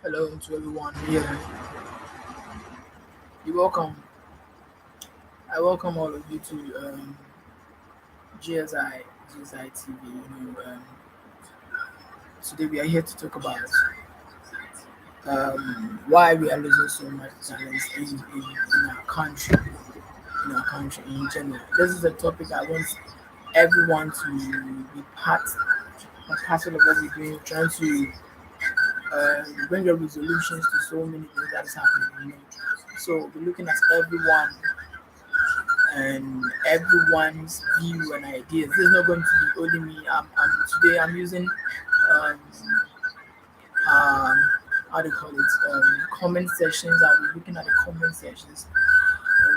Hello to everyone here. You welcome. I welcome all of you to GSI TV. Today we are here to talk about why we are losing so much talent in our country, in general. This is a topic I want everyone to be parcel of what we're doing, trying to bring a resolutions to so many things that is happening. So we're looking at everyone and everyone's view and ideas. This is not going to be only me. Today I'm using um, um, how do you call it comment sections. I'll be looking at the comment sections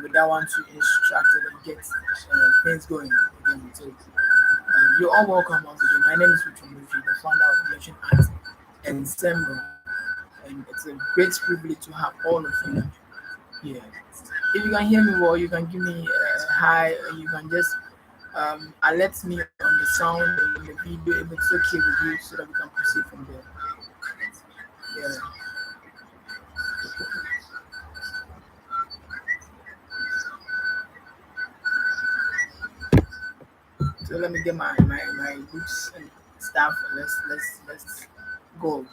with that one to instruct it and get things going again. So you're all welcome once again. My name is Richard Murphy, the founder of Legend Art Ensemble, and it's a great privilege to have all of you here. If you can hear me well, you can give me a hi, or you can just alert me on the sound and the video if it's okay with you so that we can proceed from there. Yeah. So let me get my books and stuff and let's go.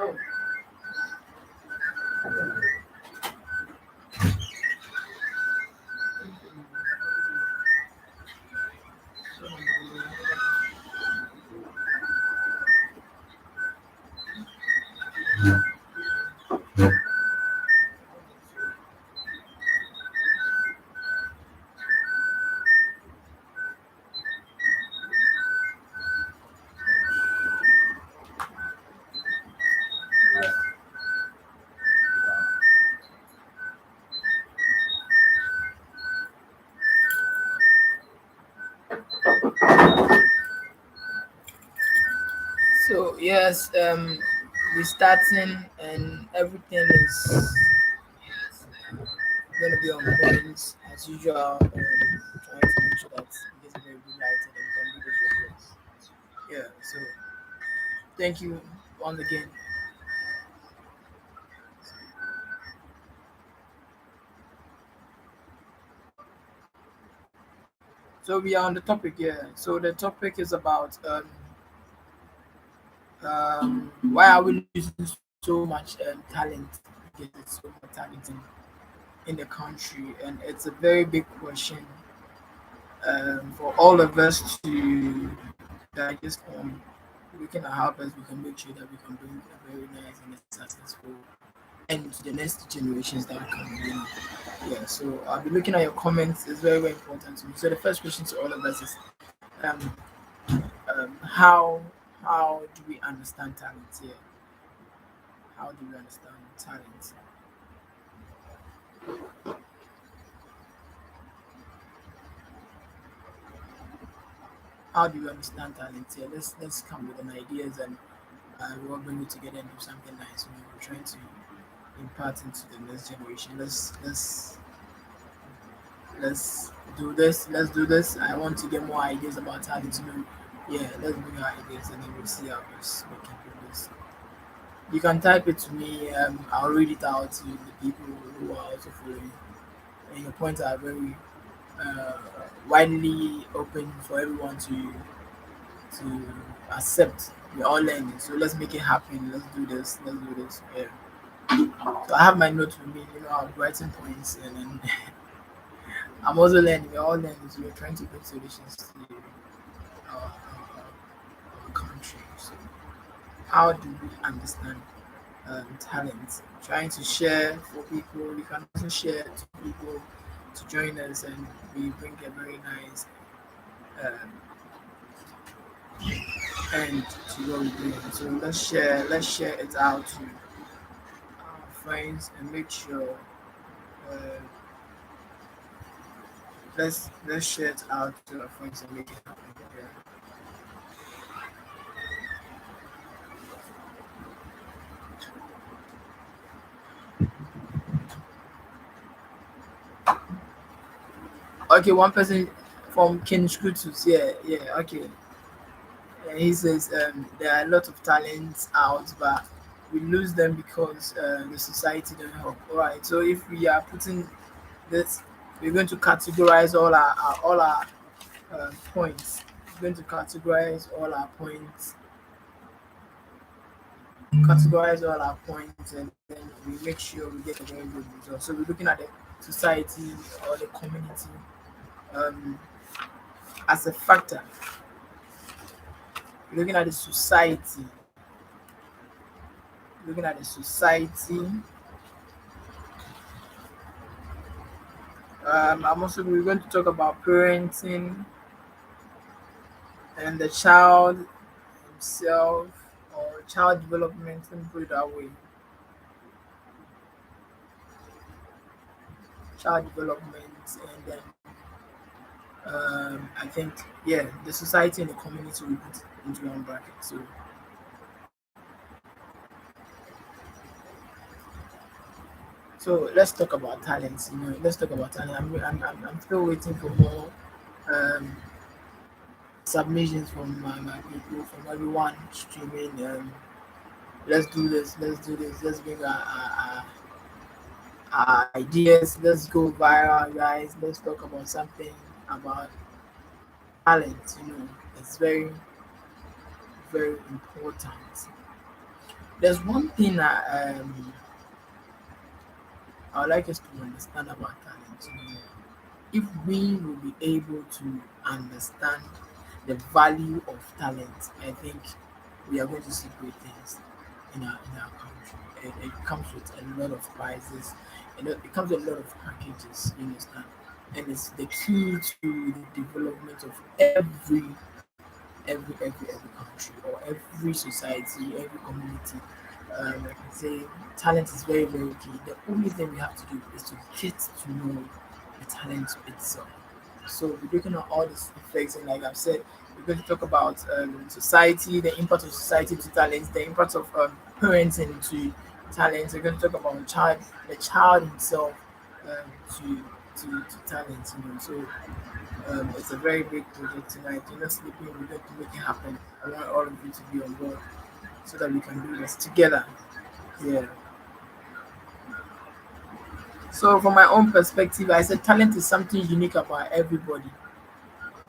Oh. So yes, we're starting and everything is gonna be on point as usual. Trying to make sure that it gets very good lighting and we can do this very well. Yeah. So thank you once again. So we are on the topic here. So the topic is about why are we losing so much talent? Because it's so much talent in the country, and it's a very big question for all of us to digest on. We can help us. We can make sure that we can bring a very nice and a successful end to the next generations that are coming. Yeah. So I'll be looking at your comments. It's very very important to me. So the first question to all of us is um, how do we understand talent here? How do we understand talent? How do you understand talent here? Let's come with an ideas and we'll bring it together and do something nice. We're trying to impart into the next generation. Let's do this. Let's do this. I want to get more ideas about talent. Yeah, let's bring our ideas and then we'll see how we can do this. You can type it to me. I'll read it out to the people who are also following. And your points are very uh, widely open for everyone to accept. We're all learning, so let's make it happen. Let's do this. Let's do this. Yeah. So I have my notes with me. I'm writing points, and then I'm also learning. We're all learning, so we're trying to bring solutions to our country. So how do we understand talent? Trying to share for people. We can also share to people to join us, and we bring a very nice um, end to what we're doing. So let's share it out to our friends and make sure uh, let's share it out to our friends and make it happen. Yeah. Okay, one person from King Scrutus. Yeah, yeah, okay. He says there are a lot of talents out, but we lose them because the society don't help. All right. So if we are putting this, we're going to categorize all our points. We're going to categorize all our points, and then we make sure we get a very good result. So we're looking at the society or the community um, as a factor. We're looking at the society. Looking at the society. I'm also we're going to talk about parenting and the child himself or child development. Let me put it that way. Child development, and then I think yeah, the society and the community we put into one bracket. So let's talk about talents. Let's talk about talent. I'm still waiting for more um, submissions from my people, from everyone streaming. Let's do this. Let's do this. Let's bring our ideas. Let's go viral, guys. Let's talk about something about talent. It's very, very important. There's one thing I would like us to understand about talent. If we will be able to understand the value of talent, I think we are going to see great things in our country. It comes with a lot of prizes, and it comes with a lot of packages. You understand, and it's the key to the development of every country or every society, every community. I can say talent is very, very key. The only thing we have to do is to get to know the talent itself. So we're looking at all these effects, and like I've said, we're going to talk about society, the impact of society to talents, the impact of parenting to talents. We're going to talk about the child himself to talents. So it's a very big project tonight. You're not sleeping. We're going to make it happen. I want all of you to be on board so that we can do this together. Yeah. So, from my own perspective, I said talent is something unique about everybody.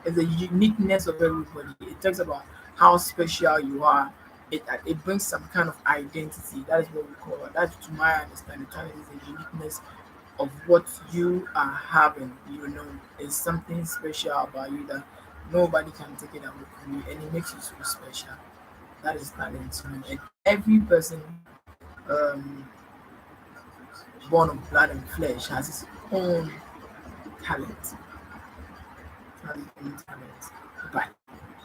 It's the uniqueness of everybody. It talks about how special you are. It brings some kind of identity. That is what we call it. That's to my understanding. Talent is the uniqueness of what you are having. It's something special about you that nobody can take it away from you, and it makes you so special. That is talent. And every person um, born of blood and flesh has his own talent. Has his own talent. But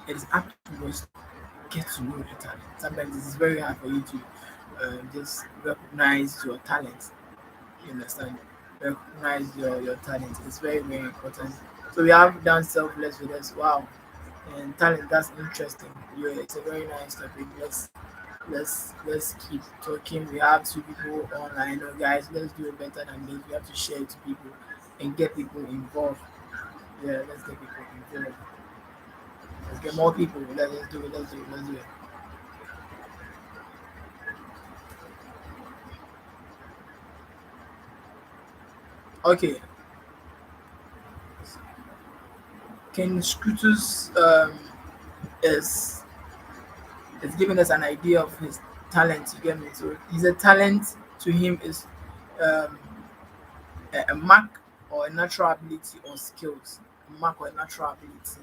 it is up to us to get to know the talent. Sometimes it is very hard for you to just recognize your talent. You understand? Recognize your talent. It's very, very important. So we have done selfless with us. Wow. And talent, that's interesting. Yeah, it's a very nice topic. Let's keep talking. We have two people online. No, guys, let's do it better than this. We have to share it to people and get people involved. Yeah, let's get people involved. Let's get more people. Let's do it. Let's do it. Let's do it. Okay. Ken Scrutus is is giving us an idea of his talent. You get me? So his a talent to him is um, a mark or a natural ability or skills. A mark or a natural ability.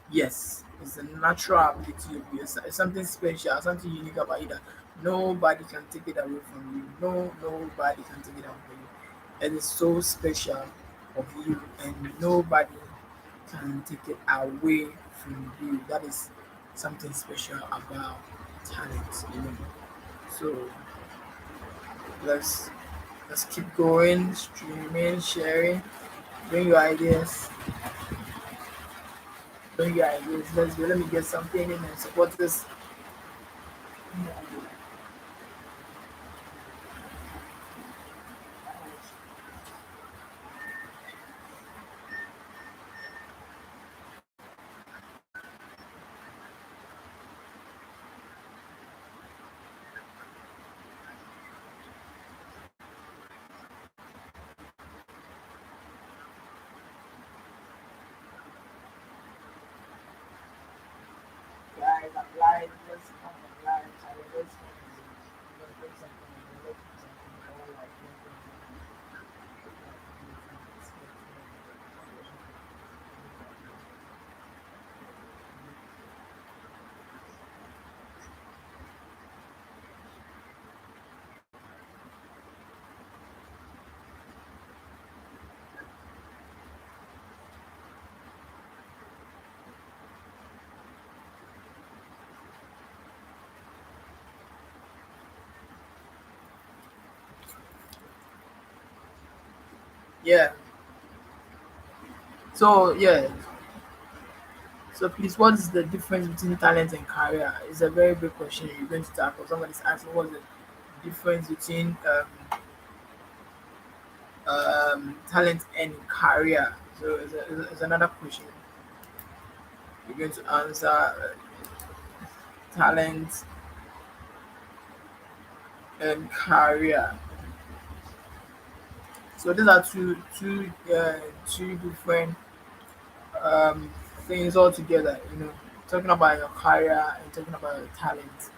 Yes, it's a natural ability of you. It's something special, something unique about you that nobody can take it away from you. Nobody can take it away from you. It is so special of you, and nobody can take it away from you. That is something special about talent. So let's let's keep going, streaming, sharing, bring your ideas, bring your ideas. Let's go. Let me get something in and support this. life, just come from life, I will just want to do something, I will do something, or like yeah. So yeah, so please, what is the difference between talent and career? It's a very big question you're going to tackle. Somebody's asking what's the difference between talent and career. So it's another question you're going to answer. Talent and career. So these are two different um, things altogether. Talking about your career and talking about your talent.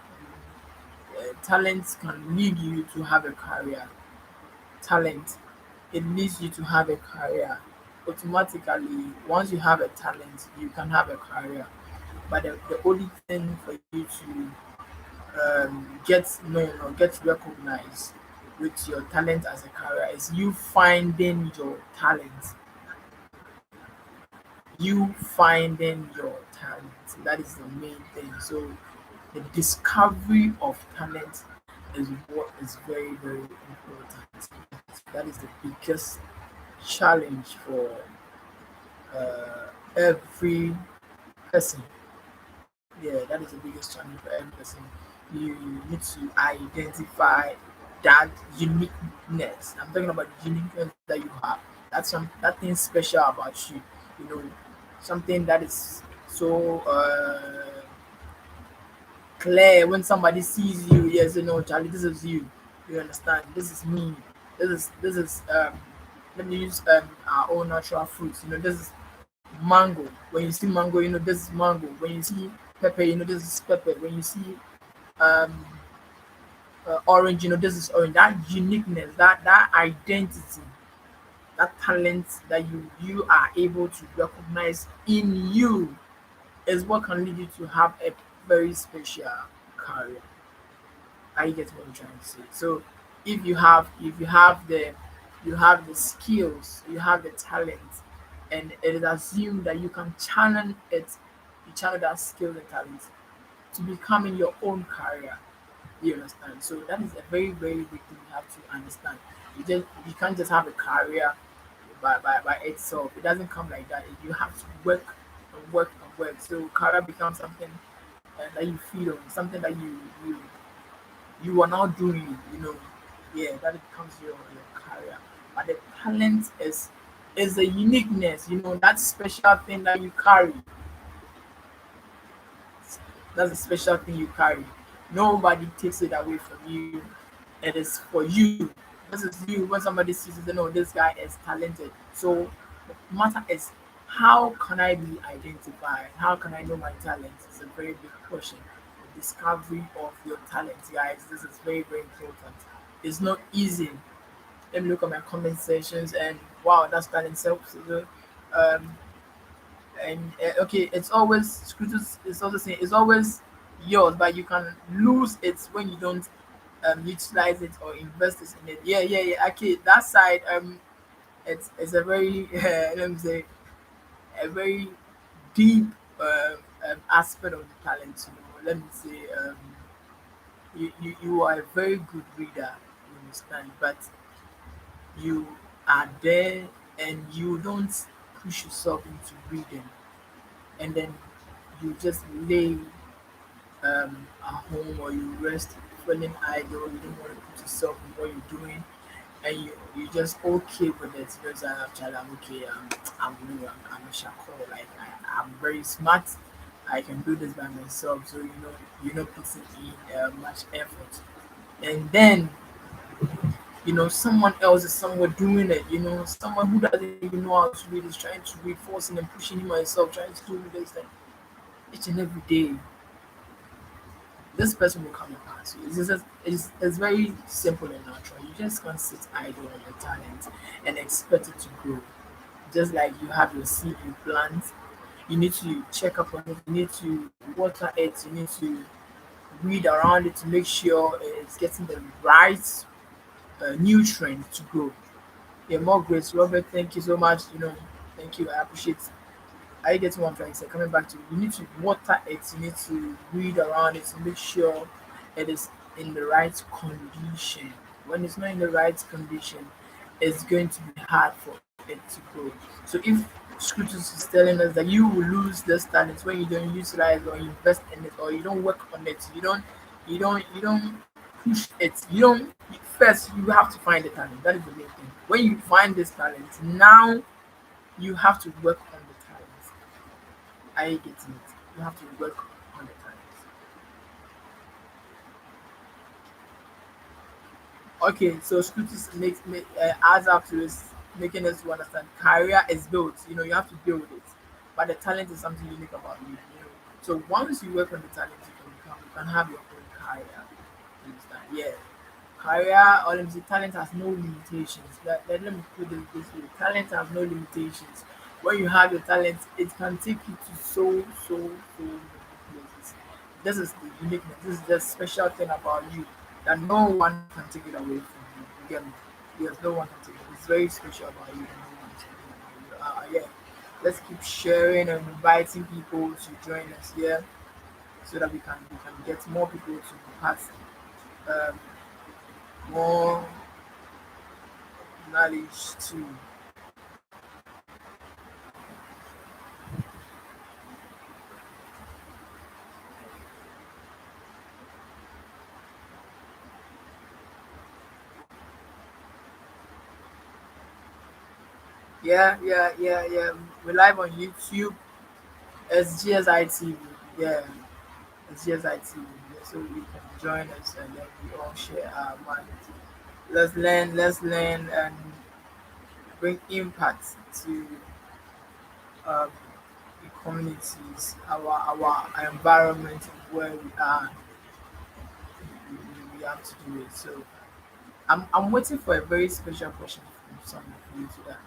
Talent can lead you to have a career. Talent, it leads you to have a career. Automatically, once you have a talent, you can have a career. But the only thing for you to get known or get recognized with your talent as a career is you finding your talent. You finding your talent. That is the main thing. So the discovery of talent is what is very, very important. That is the biggest challenge for every person. Yeah, that is the biggest challenge for every person. You need to identify that uniqueness. I'm talking about the uniqueness that you have. That's that thing special about you. You know, something that is so clear when somebody sees you. Yes, Charlie, this is you. You understand? This is me. This is. Let me use our own natural fruits. This is mango. When you see mango, this is mango. When you see pepper, this is pepper. When you see um, orange, this is orange. That uniqueness, that identity, that talent that you are able to recognize in you is what can lead you to have a very special career. I get what I'm trying to say. So if you have the skills, you have the talent, and it is assumed that you can channel it, you channel that skill and talent to becoming your own career. You understand? So that is a very, very big thing you have to understand. You can't just have a career by itself. It doesn't come like that. You have to work and work and work. So career becomes something that you feel on, something that you are now doing. Yeah, that becomes your career. But the talent is a uniqueness. That special thing that you carry. That's a special thing you carry. Nobody takes it away from you. It is for you. This is you. When somebody sees it, they know this guy is talented. So the matter is, how can I be identified? How can I know my talent? It's a very big question. The discovery of your talent, guys. This is very, very important. It's not easy. Let me look at my comment sections and wow, that's talent self. Um, and okay, it's always Scrooge's. It's also saying it's always yours, but you can lose it when you don't utilize it or invest it in it. Yeah, yeah, yeah. Okay, that side it's a very let me say a very deep aspect of the talent. Let me say you are a very good reader. You understand, but you are there and you don't push yourself into reading, and then you just lay at home or you rest feeling idle, you don't want to put yourself in what you're doing, and you just okay with it because I'm okay, I'm new, I'm a shako, like I'm very smart, I can do this by myself. So you're not putting in much effort, and then someone else is somewhere doing it. Someone who doesn't even know how to read is trying to read, forcing and pushing him myself, trying to do this thing each and every day. this person will come and pass you. It's very simple and natural. You just can't sit idle on your talent and expect it to grow. Just like you have your seed you plant, you need to check up on it, you need to water it, you need to weed around it to make sure it's getting the right nutrient to grow. Yeah, more grace, Robert. Thank you so much. Thank you. I appreciate. I get what I'm trying to say. Coming back to you need to water it. You need to weed around it to make sure it is in the right condition. When it's not in the right condition, it's going to be hard for it to grow. So if scriptures is telling us that you will lose this talent when you don't utilize or invest in it or you don't work on it, you don't push it. You don't first you have to find the talent. That is the main thing. When you find this talent, now you have to work on the talent. I get it. You have to work on the talent. Okay, so scriptures adds up to this, making us to understand career is built. You have to build it, but the talent is something unique about you. So once you work on the talent, you can have your own career. You understand? Yeah. Career or let me say talent has no limitations. Let me put it this way. Talent has no limitations. When you have your talent, it can take you to so many places. This is the uniqueness. This is the special thing about you that no one can take it away from you. You get me? Yes, no one can take it. It's very special about you. And no one can take it about you. Yeah. Let's keep sharing and inviting people to join us here so that we can get more people to pass um, more knowledge too. Yeah. We're live on YouTube. It's GSI TV. Yeah, it's GSI TV. Yeah, so you can join us and then we all share our mind. Let's learn and bring impact to um, the communities, our environment where we are. We have to do it. So I'm waiting for a very special question from some of you so that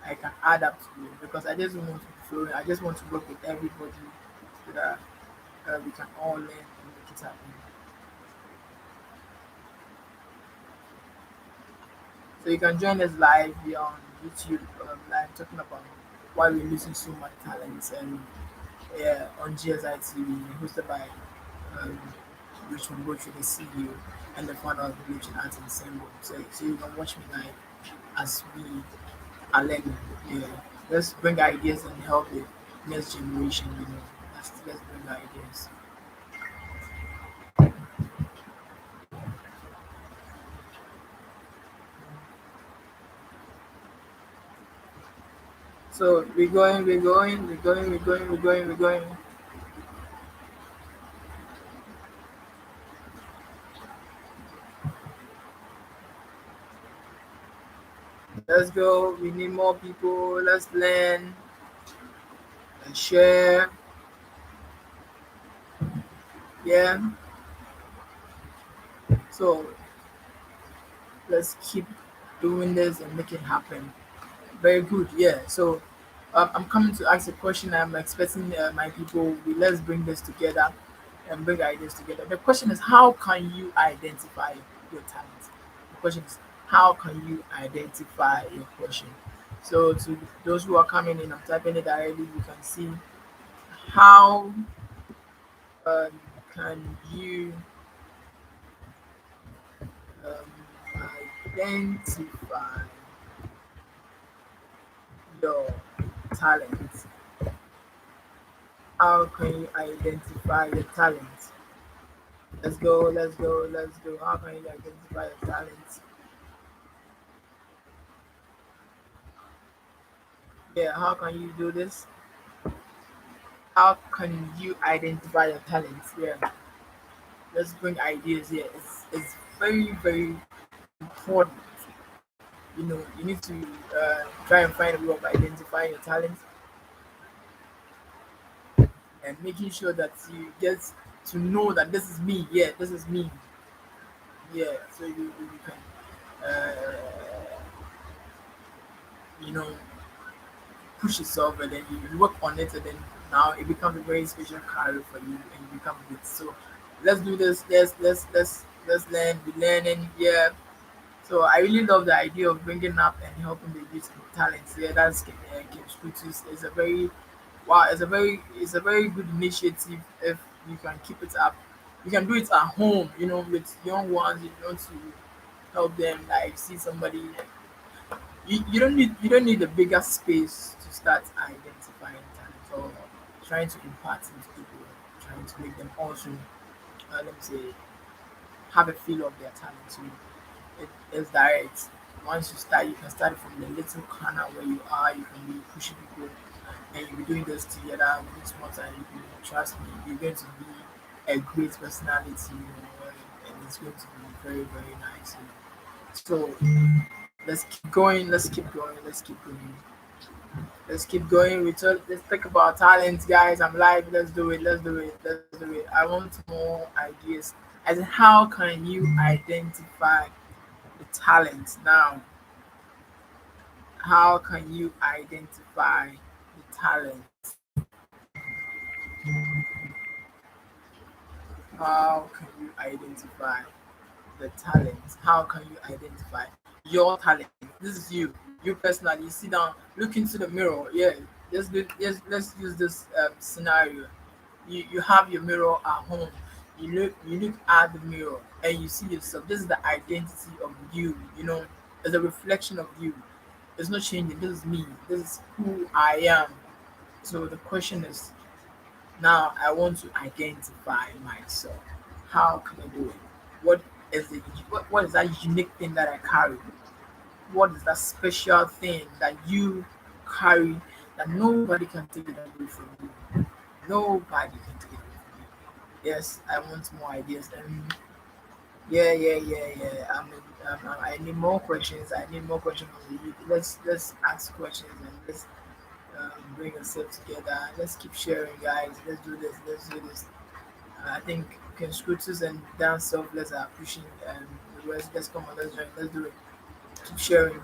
I can add up to it because I just don't want to be flowing. I just want to work with everybody so that we can all learn and make it happen. So you can join us live here on YouTube, live talking about why we're losing so much talent and on GSI TV, hosted by um, Richmond Butcher, the CEO, and the founder of the Religion Arts and Symbol. So you can watch me live as we are learning. Yeah. Let's bring ideas and help the next generation. Let's bring ideas. So we're going. Let's go. We need more people. Let's learn and share. Yeah. So let's keep doing this and make it happen. Very good. Yeah. So I'm coming to ask a question. I'm expecting my people. Let's bring this together and bring ideas together. The question is, how can you identify your talent? The question is, how can you identify your question? So to those who are coming in, I'm typing it directly. You can see how can you identify your talent? How can you identify your talent? Let's go. How can you identify your talent? Yeah, how can you do this? How can you identify your talent? Yeah, let's bring ideas here. It's very important. You need to try and find a way of identifying your talent and making sure that you get to know that this is me. Yeah, this is me. Yeah, so you can, you know, push yourself and then you work on it and then now it becomes a very special career for you and you become good. So let's do this. Let's learn. Be learning. Yeah. So I really love the idea of bringing up and helping the youth with talents. Yeah, that's Kim Scritus. It's a very wow. It's a very good initiative if you can keep it up. You can do it at home. You know, with young ones. You want to help them like see somebody. You don't need a bigger space to start identifying talent or trying to impart into people, trying to make them also let me say have a feel of their talent. So it's direct. Once you start, you can start from the little corner where you are. You can be pushing people, and you'll be doing this together with this one time. You trust me, you're going to be a great personality, and it's going to be very very nice. So let's keep going. Let's keep going. Let's keep going. Let's keep going. Let's talk about talents, guys. I'm live. Let's do it. Let's do it. Let's do it. I want more ideas. As in, how can you identify the talent now? How can you identify the talent? How can you identify the talent? How can you identify your talent? This is you. You personally. You sit down, look into the mirror. Yeah. Let's use this scenario. You have your mirror at home. You look at the mirror and you see yourself. This is the identity of you. You know, it's a reflection of you. It's not changing. This is me. This is who I am. So the question is now I want to identify myself. How can I do it? What what is that unique thing that I carry? What is that special thing that you carry that nobody can take it away from you? Nobody can take it away from you. Yes, I want more ideas. Yeah. I need more questions. I need more questions from the youth. Let's ask questions and let's bring ourselves together. Let's keep sharing, guys. Let's do this. Let's do this. I think Ken Scooters and Dan Selfless are pushing the rest. Let's come on. Let's join. Let's do it. Keep sharing.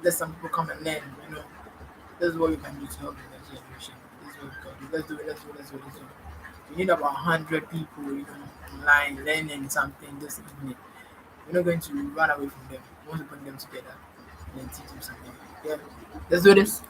Let some people come and learn. You know, this is what we can do to help the next generation. This is what we can do. Let's do it. Let's do it. Let's do it. Let's do it. We need about 100 people, online learning something this evening. We're not going to run away from them. We want to bring them together and then teach them something. Yeah, let's do this.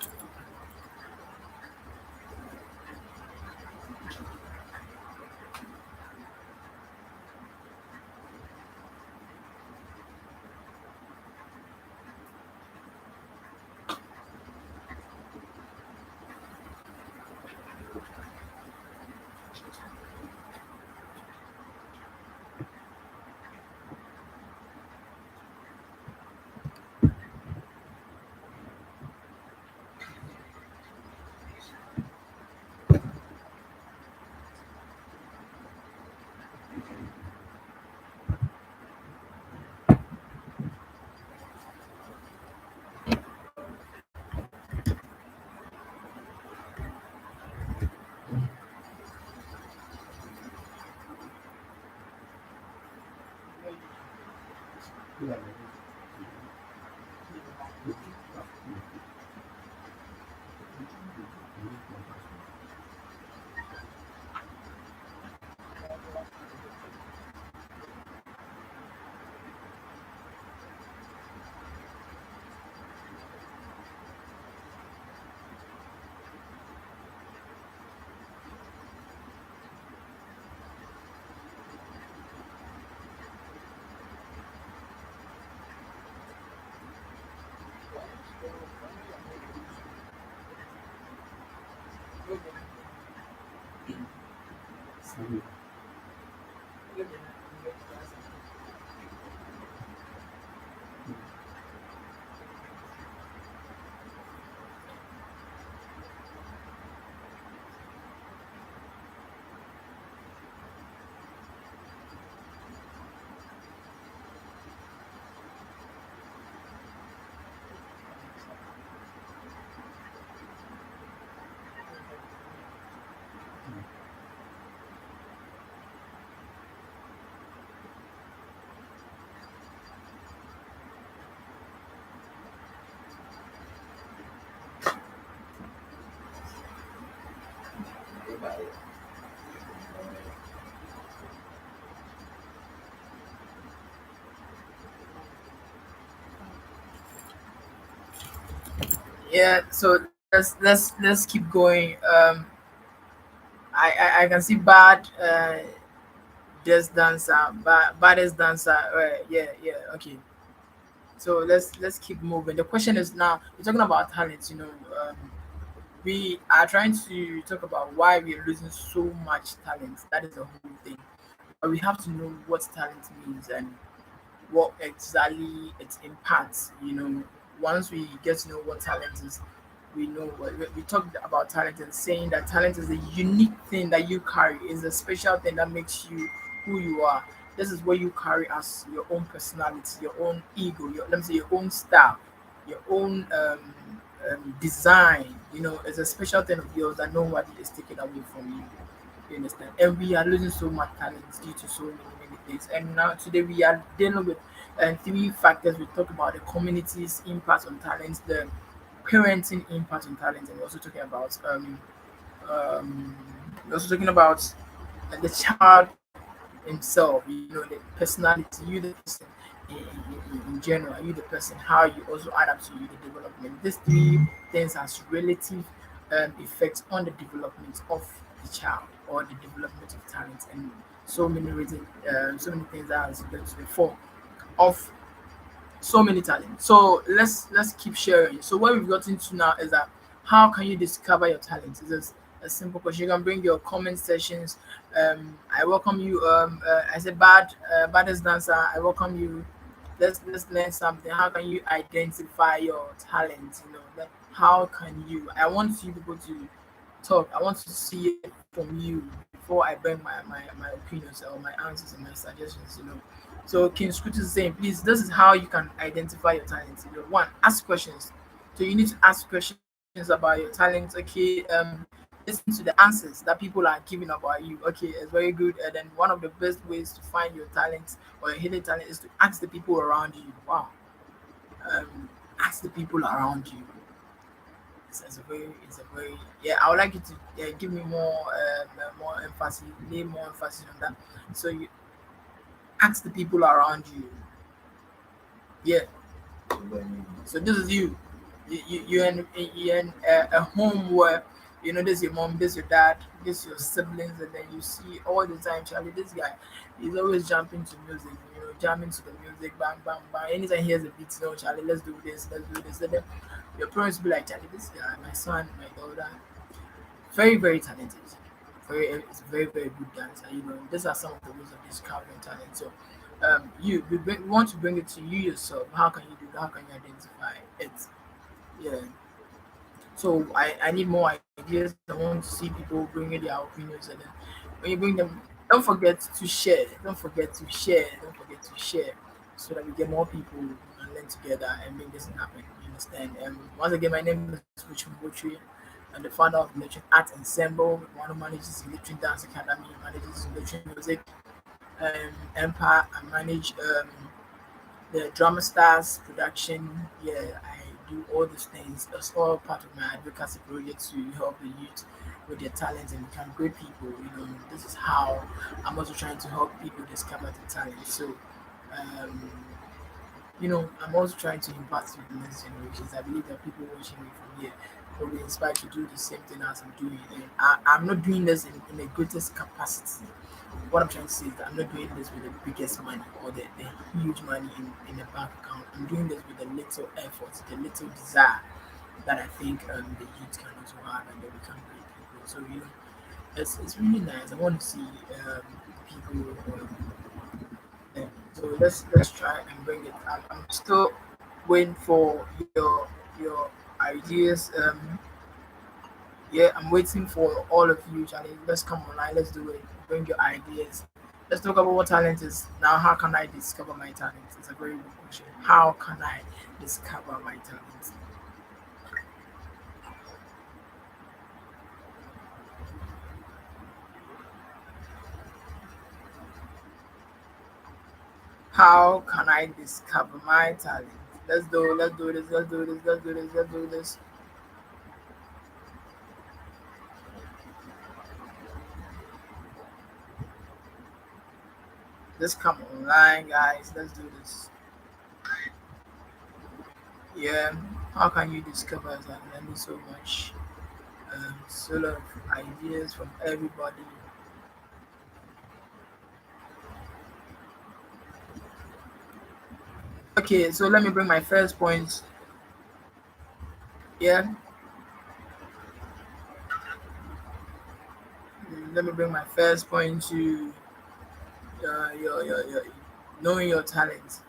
Yeah, so let's keep going. I can see bad just dancer, baddest dancer. Yeah, yeah, okay. So let's keep moving. The question is now we're talking about talent. We are trying to talk about why we are losing so much talent. That is the whole thing. But we have to know what talent means and what exactly it impacts. Once we get to know what talent is, we know what we talked about talent and saying that talent is a unique thing that you carry, is a special thing that makes you who you are. This is what you carry as your own personality, your own ego, let me say your own style, your own design. It's a special thing of yours that nobody is taking away from you. You understand? And we are losing so much talent due to so many things. And now today we are dealing with three factors. We talk about the community's impact on talent, the parenting impact on talent, and we're also talking about um, we're also talking about the child himself. The personality, you the person in general, you the person, how you also adapt to you the development. These three things has relative effects on the development of the child or the development of talent, and so many things that has led to the fall of so many talents. So let's keep sharing. So what we've gotten to now is that how can you discover your talents? It's just a simple question. You can bring your comment sessions. I welcome you. I said baddest dancer. I welcome you. Let's learn something. How can you identify your talent? How can you? I want you people to talk. I want to see it from you before I bring my opinions or my answers and my suggestions. So King Scoot is saying, please, this is how you can identify your talents. One, ask questions. So you need to ask questions about your talents. Okay, listen to the answers that people are giving about you. Okay, it's very good. And then one of the best ways to find your talents or your hidden talent is to ask the people around you. Wow. Ask the people around you. It's a very yeah. I would like you to give me more emphasis, lay more emphasis on that. So you ask the people around you. Yeah. So this is you. You're in a home where this is your mom, this is your dad, this is your siblings, and then you see all the time, Charlie. This guy, he's always jumping to music. Jamming to the music, bang, bang, bang. Anytime he hears a beat, Charlie, let's do this, let's do this. And then your parents be like, Charlie, this guy, my son, my daughter, very, very talented. It's a very, very good dancer. These are some of the ways of discovering talent. So, we want to bring it to you yourself. How can you do that? How can you identify it? Yeah. So I need more ideas. I want to see people bringing their opinions, and then when you bring them, don't forget to share. Don't forget to share. Don't forget to share, so that we get more people and learn together and make this happen. You understand? Once again, my name is Richard Butri. I'm the founder of Electric Art Ensemble, one who manages Electric Dance Academy, manages Electric Music Empire. I manage the Drama Stars production. Yeah, I do all these things. That's all part of my advocacy project to help the youth with their talents and become great people. This is how I'm also trying to help people discover their talent. So, um, I'm also trying to impact with the next generations. I believe that people watching me from here will be inspired to do the same thing as I'm doing. And I'm not doing this in the greatest capacity. What I'm trying to say is that I'm not doing this with the biggest money or the huge money in the bank account. I'm doing this with the little effort, the little desire that I think the youth can also have and they become great people. So, it's really nice. I want to see people. Yeah. So let's try and bring it. I'm still waiting for your ideas. Yeah, I'm waiting for all of you, Charlie. Let's come online. Let's do it. Bring your ideas. Let's talk about what talent is. Now, how can I discover my talent? It's a very good question. How can I discover my talent? How can I discover my talent? Let's do this, let's do this, let's do this, let's do this. Let's come online, guys. Let's do this. Yeah. How can you discover that learning so much? So lot of ideas from everybody. Okay, so let me bring my first point. Yeah, let me bring my first point to your knowing your talent.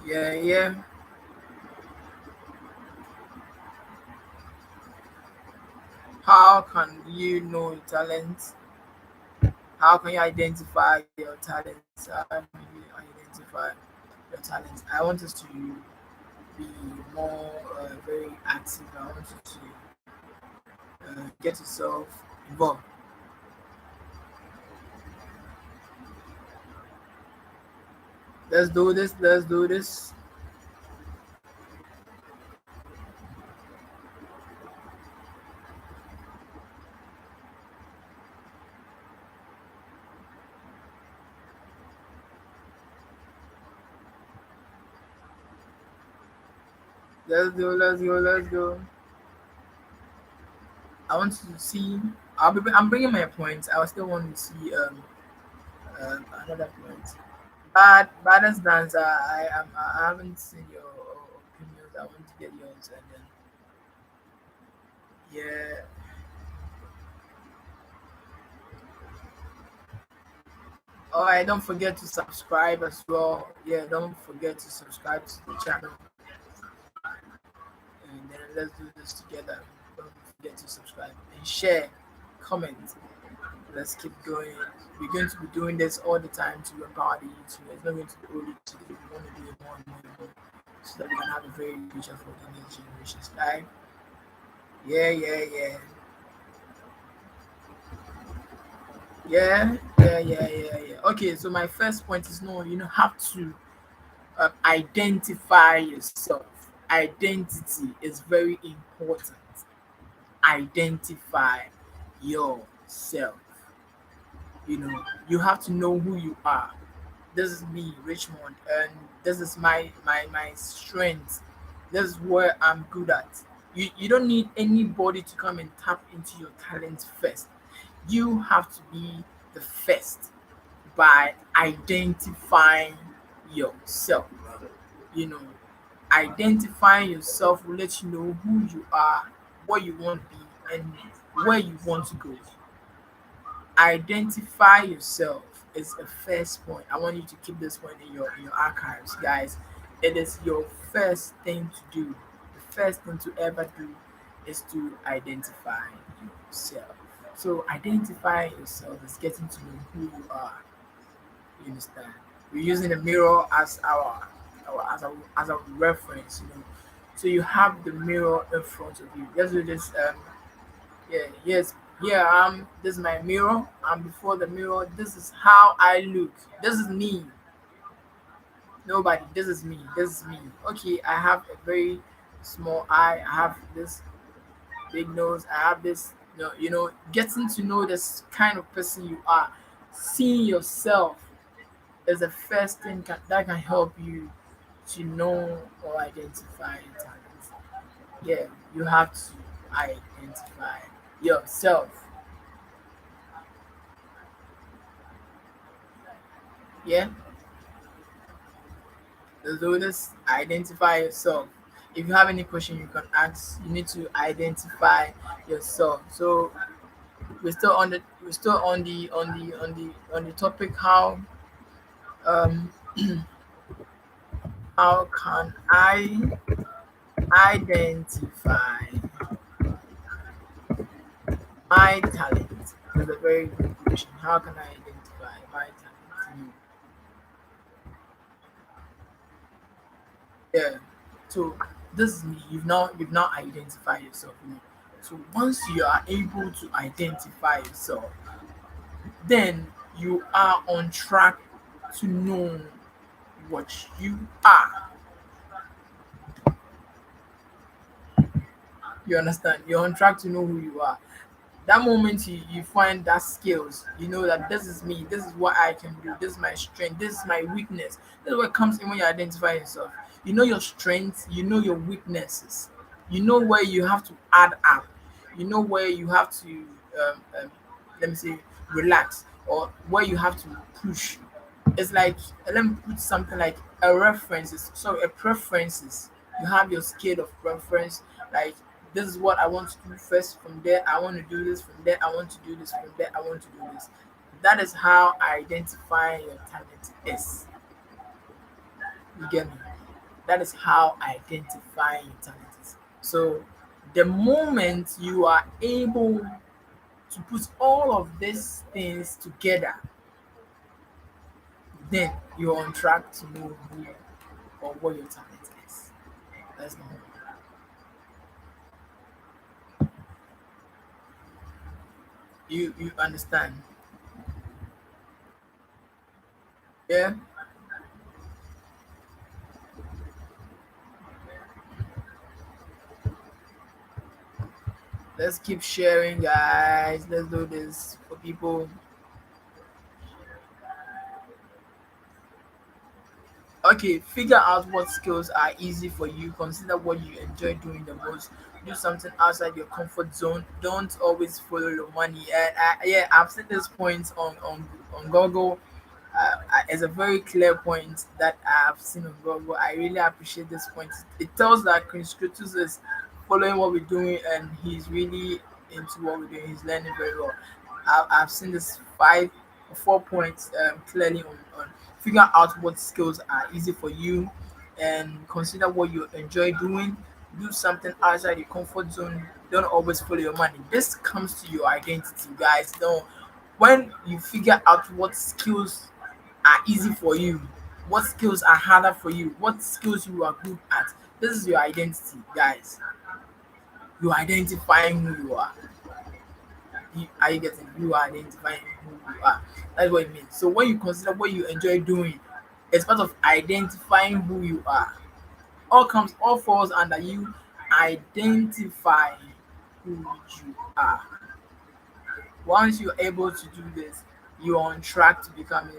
Yeah, yeah. How can you know your talent? How can you identify your talents? How can you identify your talents? I want us to be more very active. I want you to get yourself involved. Let's do this. Let's do this. Let's go. Let's go. Let's go. I want to see. I'm bringing my points. I still want to see another point. Baddest dancer. I haven't seen your opinions. I want to get yours and then yeah. All right. Don't forget to subscribe as well. Yeah. Don't forget to subscribe to the channel and then let's do this together. Don't forget to subscribe and share, comment. Let's keep going. We're going to be doing this all the time to empower the youth. It's not going to be only today. We want to do it more and more and more so that we can have a very good future for the next generations. Right? Yeah, yeah, yeah. Yeah, yeah. Okay, so my first point is no, you know, have to identify yourself. Identity is very important. Identify yourself. You know, you have to know who you are. This is me, Richmond, and this is my strength. This is where I'm good at. You don't need anybody to come and tap into your talent first. You have to be the first by identifying yourself. You know, identifying yourself will let you know who you are, what you want to be, and where you want to go. Identify yourself is the first point. I want you to keep this point in your archives, guys. It is your first thing to do. The first thing to ever do is to identify yourself. So identify yourself is getting to know who you are. You understand? We're using a mirror as as a reference, you know. So you have the mirror in front of you. Let's do this. Yeah, yes, yeah. This is my mirror. I'm before the mirror. This is how I look. This is me. Nobody. This is me. This is me. Okay, I have a very small eye. I have this big nose. I have this. Getting to know this kind of person you are, seeing yourself is the first thing that can help you to know or identify your talents. Yeah, you have to identify yourself. Yeah, let's do this. Identify yourself. If you have any question, you can ask. You need to identify yourself. So we're still on the topic um how can I identify my talent? That's a very good question. How can I identify my talent? Yeah. So this is me. You've now identified yourself. So once you are able to identify yourself, then you are on track to know what you are. You understand? You're on track to know who you are. That moment you find that skills, you know that this is me, this is what I can do, this is my strength, this is my weakness. This is what comes in when you identify yourself. You know your strengths, you know your weaknesses, you know where you have to add up, you know where you have to let me say relax, or where you have to push. It's like, let me put something like a references, so a preferences. You have your scale of preference, like this is what I want to do first, from there I want to do this, from there I want to do this, from there I want to do this. That is how identifying your talent is. You get me? That is how identifying your talent is. So the moment you are able to put all of these things together, then you're on track to know who or what your talent is. That's not. You understand? Yeah. Let's keep sharing, guys. Let's do this for people. Okay, figure out what skills are easy for you. Consider what you enjoy doing the most. Do something outside your comfort zone. Don't always follow your money. And yeah, I've seen this point on Google. It's a very clear point that I've seen on Google. I really appreciate this point. It tells that Chris Kritus is following what we're doing, and he's really into what we're doing. He's learning very well. I've seen this 5 or 4 points clearly on figure out what skills are easy for you, and consider what you enjoy doing. Do something outside your comfort zone. Don't always follow your money. This comes to your identity, guys. Don't, when you figure out what skills are easy for you, what skills are harder for you, what skills you are good at, this is your identity, guys. You're identifying who you are. Are you getting? You are identifying who you are. That's what it means. So when you consider what you enjoy doing, it's part of identifying who you are. All falls under you identifying who you are. Once you're able to do this, you're on track to becoming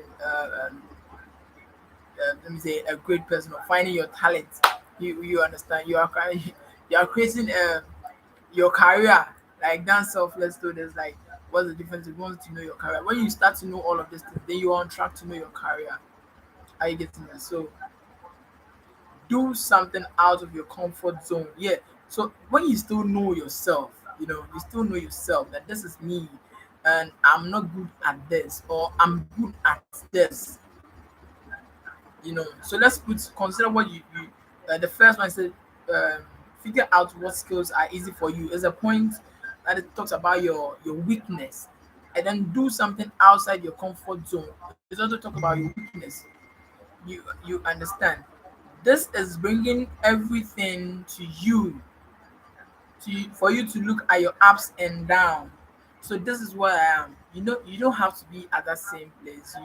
let me say a great person, or finding your talent. You understand? You are creating your career, like dance self. Let's do this. Like, what's the difference? You want to know your career. When you start to know all of this things, then you're on track to know your career. Are you getting that? So do something out of your comfort zone. Yeah. So when you still know yourself, you still know yourself that this is me, and I'm not good at this, or I'm good at this. So let's consider what you the first one said, um, figure out what skills are easy for you. Is a point that it talks about your weakness, and then do something outside your comfort zone. It's also talk about your weakness. You understand? This is bringing everything to you, for you to look at your ups and down. So this is where I am. You don't have to be at that same place.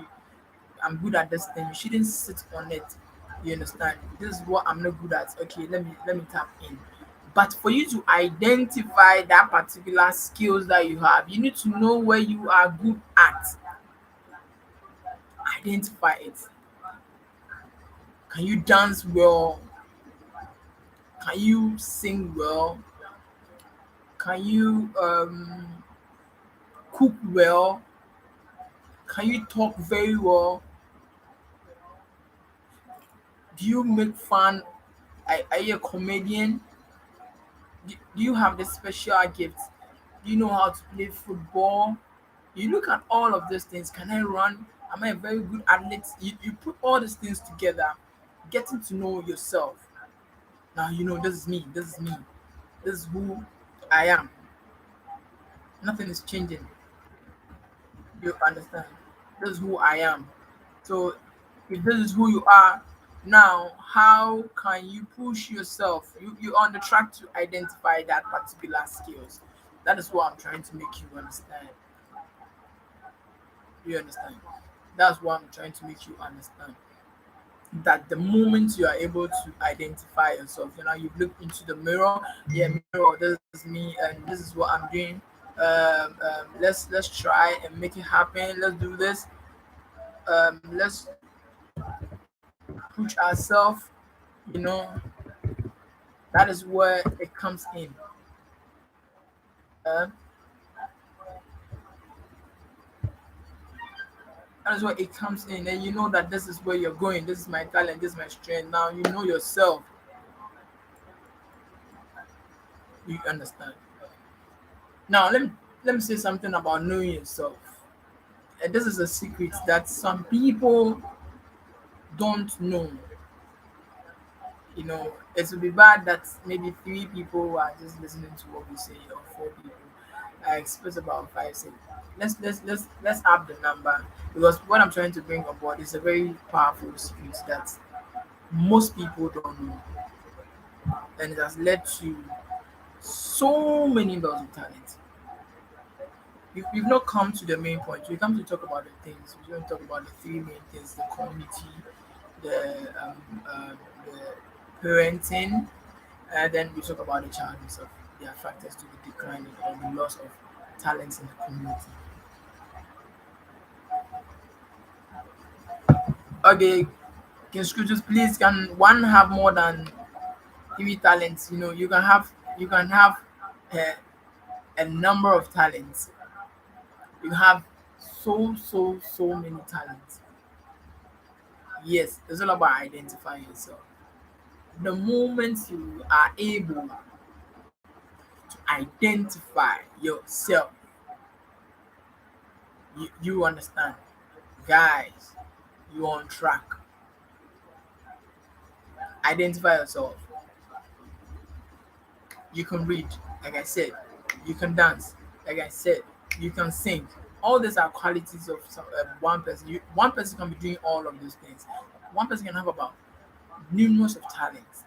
I'm good at this thing. You shouldn't sit on it. You understand? This is what I'm not good at. Okay, let me tap in. But for you to identify that particular skills that you have, you need to know where you are good at. Identify it. Can you dance well? Can you sing well? Can you cook well? Can you talk very well? Do you make fun? Are you a comedian? Do you have this special gift? Do you know how to play football? You look at all of these things. Can I run? Am I a very good athlete? You put all these things together, getting to know yourself. Now you know, this is me. This is me. This is who I am. Nothing is changing. You understand? This is who I am. So if this is who you are now, how can you push yourself? You're on the track to identify that particular skills. That is what I'm trying to make you understand. You understand? That's what I'm trying to make you understand. That the moment you are able to identify yourself, you've looked into the mirror. Yeah, mirror, this is me, and this is what I'm doing. Let's try and make it happen. Let's do this. Let's push ourselves. You know, that is where it comes in. Uh, that is where it comes in, and you know that this is where you're going. This is my talent. This is my strength. Now you know yourself. You understand. Now let me say something about knowing yourself. And this is a secret that some people don't know. It would be bad that maybe three people are just listening to what we say, or four people. I expect about five, six. Let's up the number, because what I'm trying to bring on board is a very powerful secret that most people don't know, and it has led to so many loss of talent. We've not come to the main point. We come to talk about the things. We don't talk about the three main things: the community, the the parenting, and then we talk about the child himself. Their factors to the decline or the loss of talents in the community. Okay, can scriptures please, can one have more than three talents? You can have a, a number of talents. You have so many talents. Yes, it's all about identifying yourself. The moment you are able to identify yourself, you understand, guys, you're on track. Identify yourself. You can read, like I said. You can dance, like I said. You can sing. All these are qualities of one person. One person can be doing all of those things. One person can have about numerous of talents.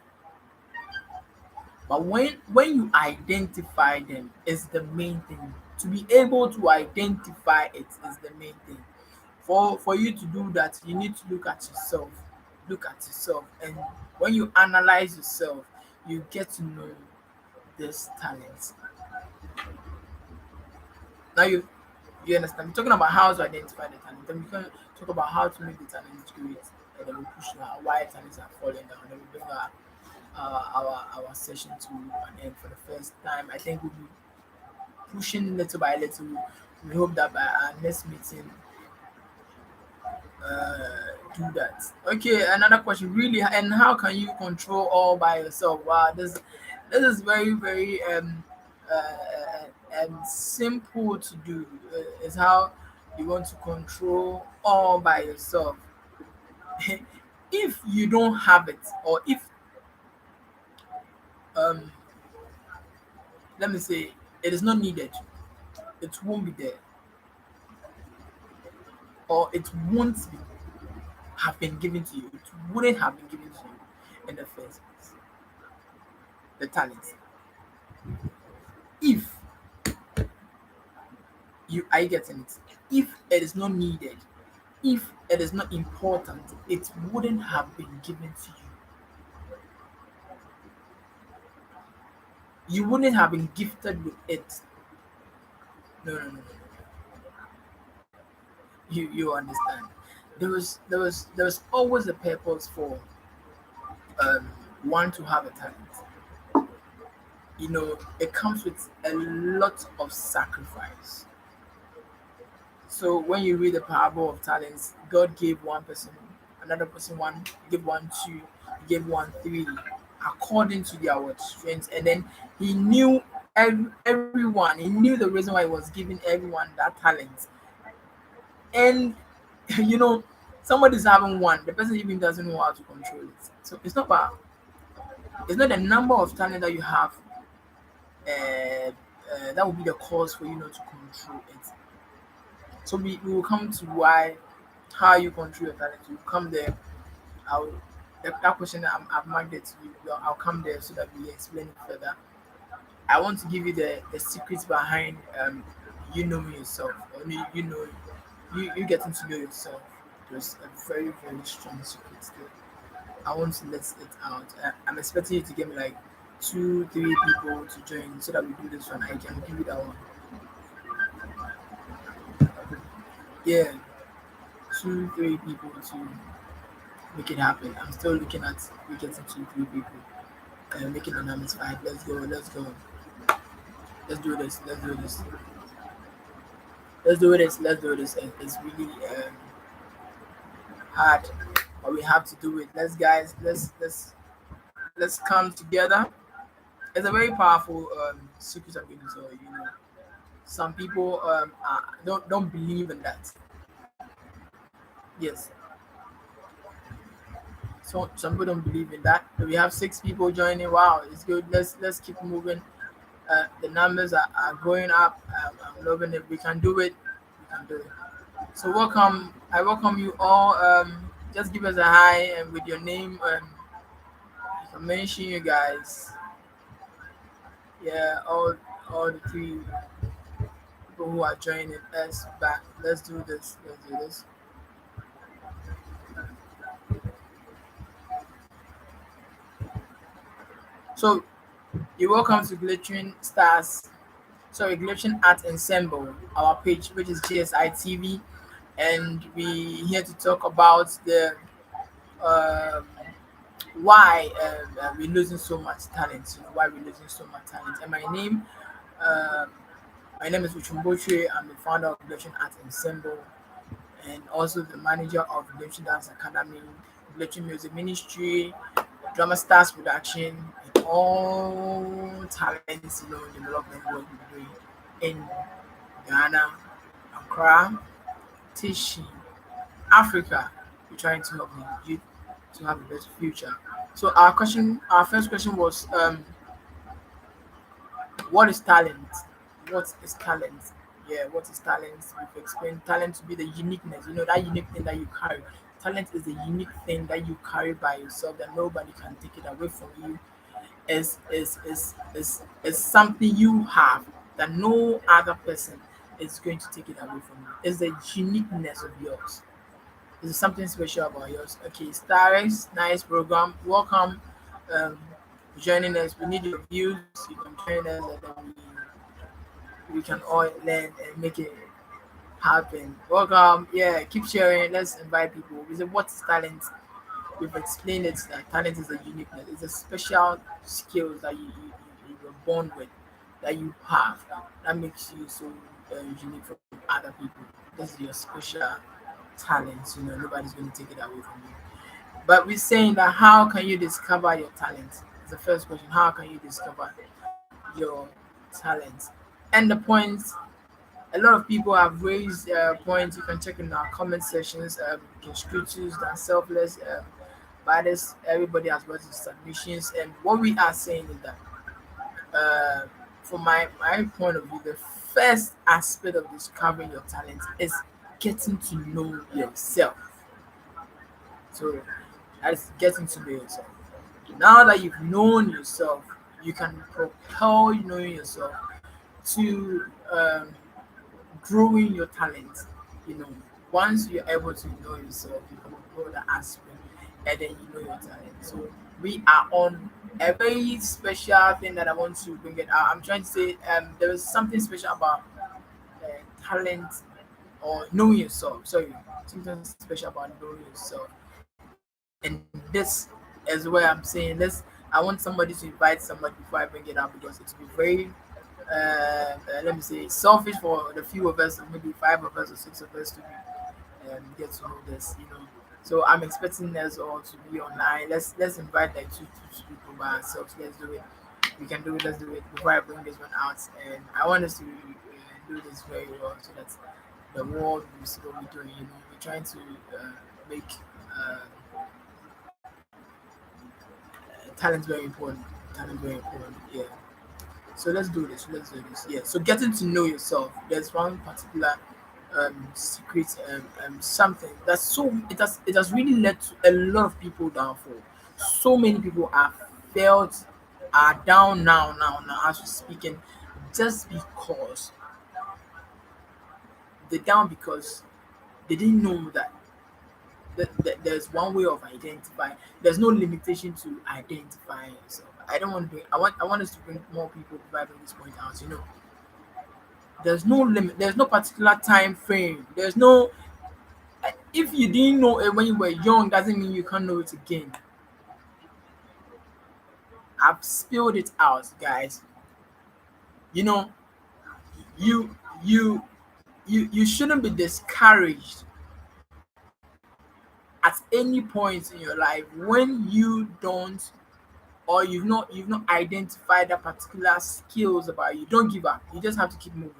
But when you identify them is the main thing. To be able to identify it is the main thing. For you to do that, you need to look at yourself. Look at yourself, and when you analyze yourself, you get to know this talent. Now you understand. We're talking about how to identify the talent. Then we can talk about how to make the talent great, and then we push why talents are falling down. Then we bring our session to an end for the first time. I think we'll be pushing little by little. We hope that by our next meeting, do that. Okay, another question. Really, and how can you control all by yourself? Wow, this is very very simple to do. Is how you want to control all by yourself. If you don't have it, or if um let me say it is not needed, it won't be there, or it won't be have been given to you. It wouldn't have been given to you in the first place. The talent. If you are you getting it? If it is not needed, if it is not important, it wouldn't have been given to you. You wouldn't have been gifted with it. No, no, no, no. You understand. There was always a purpose for um one to have a talent. It comes with a lot of sacrifice. So when you read the parable of talents, God gave one person, another person one, gave one two, gave one three, according to their what strengths, and then He knew everyone. He knew the reason why He was giving everyone that talent. And you know, somebody's having one, the person even doesn't know how to control it. So it's not the number of talent that you have that will be the cause for you not to control it. So we will come to why how you control your talent. You come there. I'll that question I've marked it to you. I'll come there so that we explain it further. I want to give you the secrets behind you knowing yourself, or you getting to know yourself. There's a very very strong secret there. I want to let it out. I'm expecting you to give me like two, three people to join so that we do this one. I can give you that one. Yeah, two, three people to make it happen. I'm still looking at we getting two, three people. Making the numbers five. Let's go. Let's go. Let's do this. Let's do this. Let's do this. Let's do this. And it's really hard, but we have to do it. Let's guys. Let's come together. It's a very powerful secret I'm going to tell you. You know, some people don't believe in that. Yes, so some people don't believe in that. We have six people joining. Wow, it's good. Let's keep moving. The numbers are going up. I'm loving it. We can do it. We can do it. So welcome. I welcome you all. Just give us a hi and with your name. You can mention you guys. Yeah, all the three people who are joining us back. Let's do this. Let's do this. So you're welcome to Glittering Stars. Sorry, Glittering Art Ensemble, our page, which is GSI TV, and we here to talk about the um, why we're losing so much talent. You know, why we're losing so much talent. And um, my name is Uchumboche. I'm the founder of Glittering Art Ensemble, and also the manager of Glittering Dance Academy, Glittering Music Ministry, Drama Stars Production, and all talents, you know, development work we're doing in Ghana, Accra, Tishi, Africa. We're trying to help the youth to have a better future. So our first question was, what is talent? What is talent? Yeah, what is talent? We've explained talent to be the uniqueness. You know that unique thing that you carry. Talent is the unique thing that you carry by yourself that nobody can take it away from you. Is something you have that no other person is going to take it away from you. It's the uniqueness of yours. It's something special about yours. Okay, Stars, nice program. Welcome. Um, joining us. We need your views. You can join us and then we can all learn and make it happen. Welcome. Yeah, keep sharing. Let's invite people. We say what's talent? We've explained it that talent is a uniqueness. It's a special skills that you were born with, that you have, that makes you so unique from other people. This is your special talent. You know, nobody's going to take it away from you. But we're saying that how can you discover your talent? It's the first question. How can you discover your talent? And the point, a lot of people have raised points. You can check in our comment sections. Constitutes and selfless. By this, everybody has brought his submissions, and what we are saying is that, uh, from my point of view, the first aspect of discovering your talent is getting to know yourself. So that is getting to know yourself. Now that you've known yourself, you can propel knowing yourself to growing your talent. You know, once you're able to know yourself, you can grow the aspect, and then you know your talent. So we are on a very special thing that I want to bring it out. I'm trying to say there is something special about talent or knowing yourself. Sorry, something special about knowing yourself. And this is where I'm saying let's. I want somebody to invite somebody before I bring it up because it will be very let me say selfish for the few of us, maybe five of us or six of us to be get to know this, you know. So I'm expecting us all to be online. Let's invite like two people by ourselves. Let's do it. We can do it. Let's do it before I bring this one out. And I want us to do this very well so that the world will see what we're doing. You know, we're trying to make uh, talent very important. Talent very important. Yeah. So let's do this. Let's do this. Yeah. So getting to know yourself. There's one particular secret something that's so it has really led to a lot of people downfall. So many people are failed, are down now as we're speaking, just because they're down because they didn't know that there's one way of identifying. There's no limitation to identifying yourself. I don't want to bring. I want us to bring more people by bring this point out. You know, There's no limit. There's no particular time frame. There's no, if you didn't know it when you were young, doesn't mean you can't know it again. I've spilled it out, guys. You know, you you you shouldn't be discouraged at any point in your life when you don't, or you've not identified that particular skills about you. Don't give up. You just have to keep moving.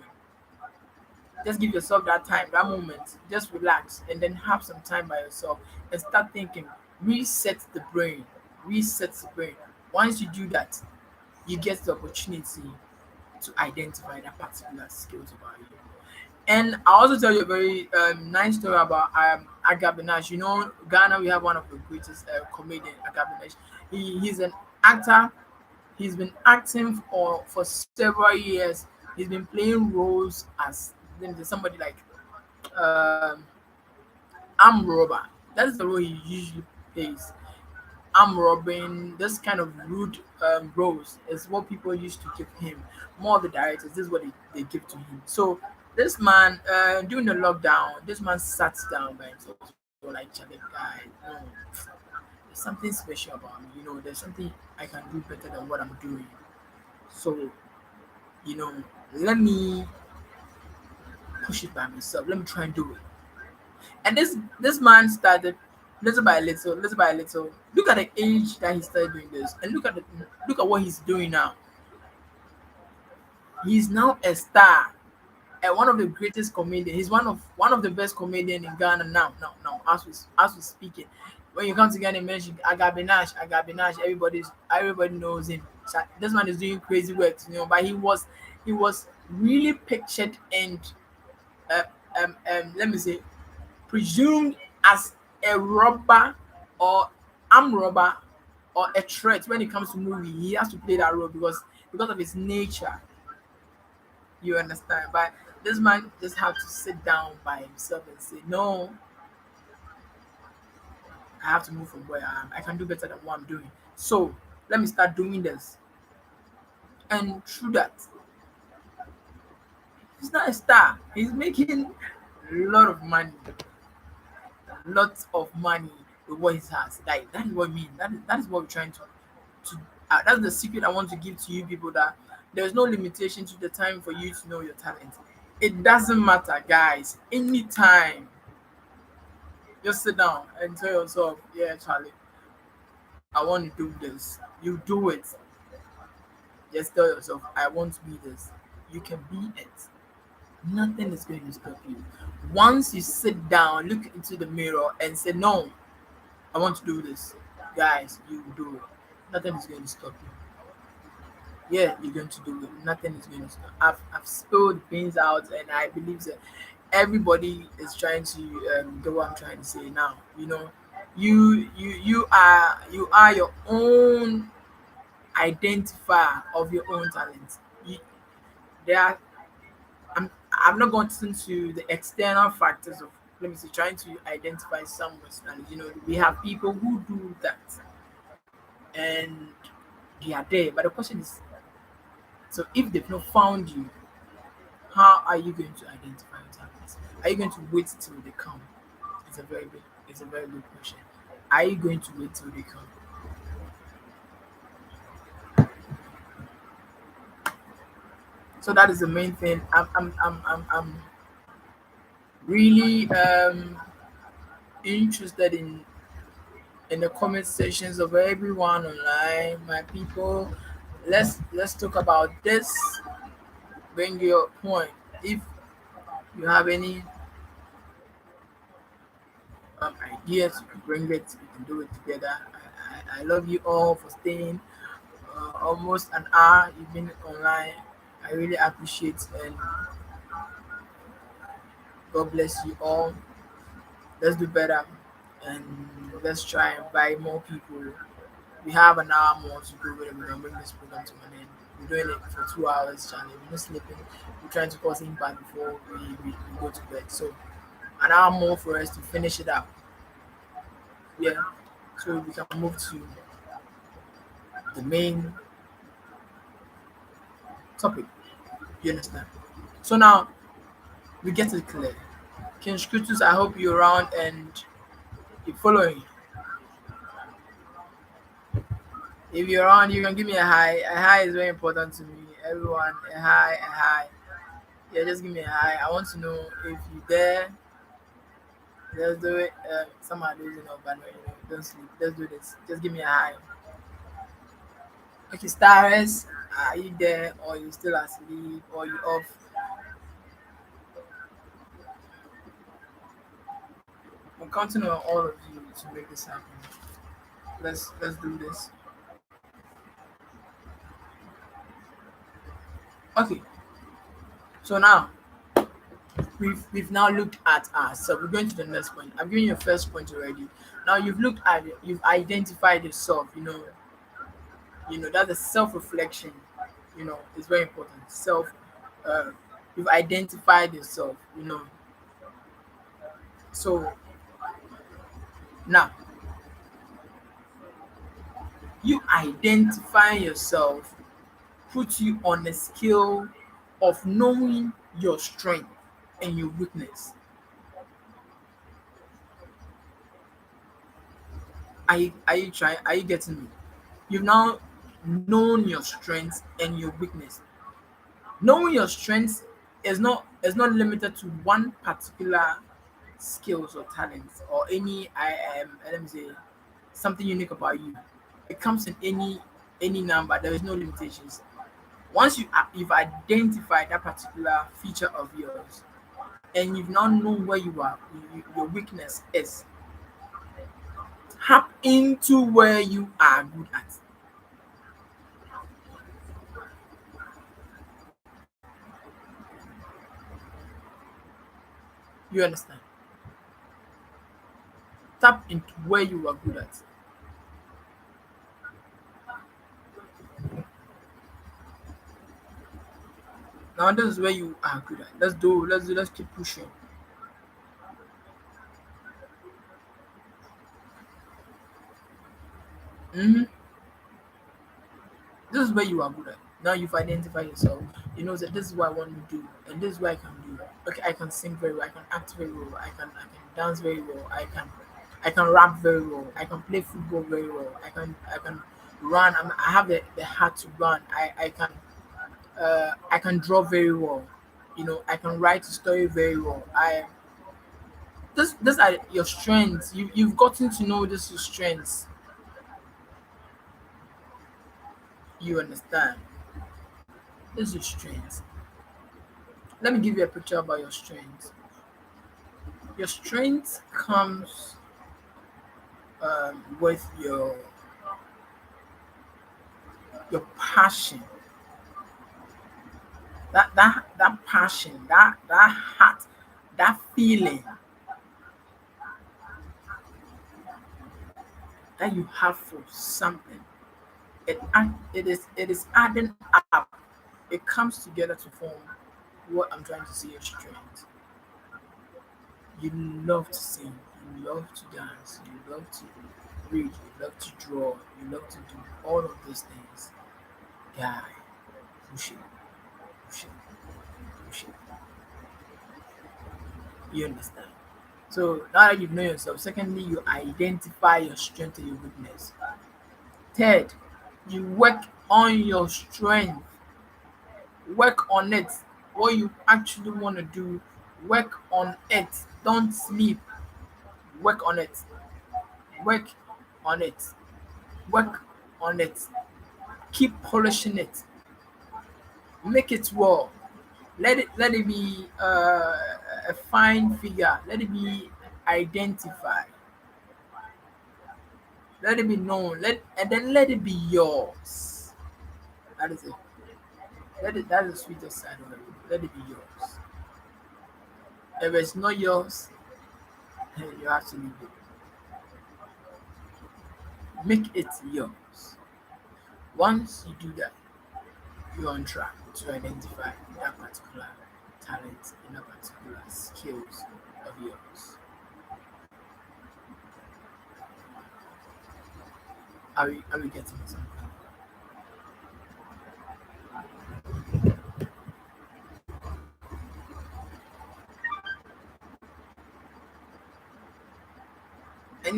Just give yourself that time, that moment. Just relax and then have some time by yourself and start thinking. Reset the brain. Reset the brain. Once you do that, you get the opportunity to identify that particular skills about you. And I'll also tell you a very nice story about Aga Benash. You know, Ghana, we have one of the greatest comedian, Aga Benash. He's an actor. He's been acting for several years. He's been playing roles as, then there's somebody like um, arm robber. That's the role he usually plays. Arm robbing, this kind of rude roles is what people used to give him. More of the directors, this is what they give to him. So this man, during the lockdown, this man sat down by himself. So like, Charlie, guy, no, there's something special about me. There's something I can do better than what I'm doing. So, you know, let me push it by myself. Let me try and do it. And this man started little by little, little by little. Look at the age that he started doing this, and look at what he's doing now. He's now a star and one of the greatest comedians. He's one of the best comedian in Ghana now. Now, as we speaking. When you come to Ghana and mention Agabinash, everybody knows him. So this man is doing crazy work, but he was really pictured and uh, let me say presumed as a robber or armed robber or a threat. When it comes to movie, he has to play that role because of his nature. You understand? But this man just had to sit down by himself and say, no, I have to move from where I am. I can do better than what I'm doing. So let me start doing this. And through that, he's not a star. He's making a lot of money, lots of money with what he has. Like, that is what I mean. That is what we're trying to that's the secret I want to give to you people, that there's no limitation to the time for you to know your talent. It doesn't matter, guys. Anytime, just sit down and tell yourself, yeah, Charlie, I want to do this. You do it. Just tell yourself, I want to be this. You can be it. Nothing is going to stop you. Once you sit down, look into the mirror and say, no, I want to do this. Guys, you will do it. Nothing is going to stop you. Yeah, you're going to do it. Nothing is going to stop. I've spilled beans out, and I believe that everybody is trying to get what I'm trying to say now. You are your own identifier of your own talent. There are, I'm not going into the external factors of, let me see, trying to identify someone's talent. We have people who do that and they are there. But the question is, so if they've not found you, how are you going to identify your talents? Are you going to wait till they come? It's a very good question. Are you going to wait till they come? So that is the main thing. I'm really interested in the comment sections of everyone online, my people. Let's talk about this. Bring your point. If you have any ideas, you can bring it. We can do it together. I love you all for staying almost an hour. You've been online. I really appreciate, and God bless you all. Let's do better, and let's try and buy more people. We have an hour more to do with it. We're gonna bring this program to an end. We're doing it for 2 hours, Charlie. We're not sleeping. We're trying to cause impact before we go to bed. So an hour more for us to finish it up. Yeah. So we can move to the main topic. You understand? So now we get it clear. King Scrutus, I hope you're around and you're following. If you're around, you can give me a hi. A hi is very important to me. Everyone, a hi, a hi. Yeah, just give me a hi. I want to know if you're there. Let's do it. Some are losing up, but don't sleep. Let's do this. Just give me a hi. Okay, stars, are you there or you still asleep or you off? I'm counting on all of you to make this happen. Let's do this. Okay, so now we've now looked at us. So we're going to the next point. I've given you a first point already. Now you've looked at it, you've identified yourself, that's a self-reflection, it's very important. Uh you've identified yourself. So now you identify yourself puts you on a scale of knowing your strength and your weakness. Are you trying? Are you getting me? You've now known your strengths and your weakness. Knowing your strengths is not limited to one particular skills or talents or any let me say something unique about you. It comes in any number. There is no limitations. Once you've identified that particular feature of yours, and you've now known where your weakness is, tap into where you are good at. You understand? Tap into where you are good at. Now this is where you are good at. Let's keep pushing. hmm This is where you are good at. Now you've identified yourself. You know that this is what I want to do, and this is what I can do. Okay, I can sing very well. I can act very well. I can dance very well. I can rap very well. I can play football very well. I can run. I have the heart to run. I can draw very well. I can write a story very well. This are your strengths. You've gotten to know this your strengths. You understand? This is your strengths. Let me give you a picture about your strengths. Your strength comes with your passion. That passion, that heart, that feeling that you have for something. It is adding up. It comes together to form what I'm trying to say your strength. You love to sing, you love to dance, you love to read, you love to draw, you love to do all of those things. Guy, push it, push it, push it. You understand? So now that you know yourself, secondly, you identify your strength and your weakness. Third, you work on your strength. Work on it. What you actually want to do, work on it. Don't sleep. Work on it. Work on it. Work on it. Keep polishing it. Make it well. Let it be a fine figure. Let it be identified. Let it be known. Let it be yours. That is it. That is the sweetest side of it. Let it be yours. If it's not yours, you have to leave it. Make it yours. Once you do that, you're on track to identify that particular talent and that particular skills of yours. Are we getting something?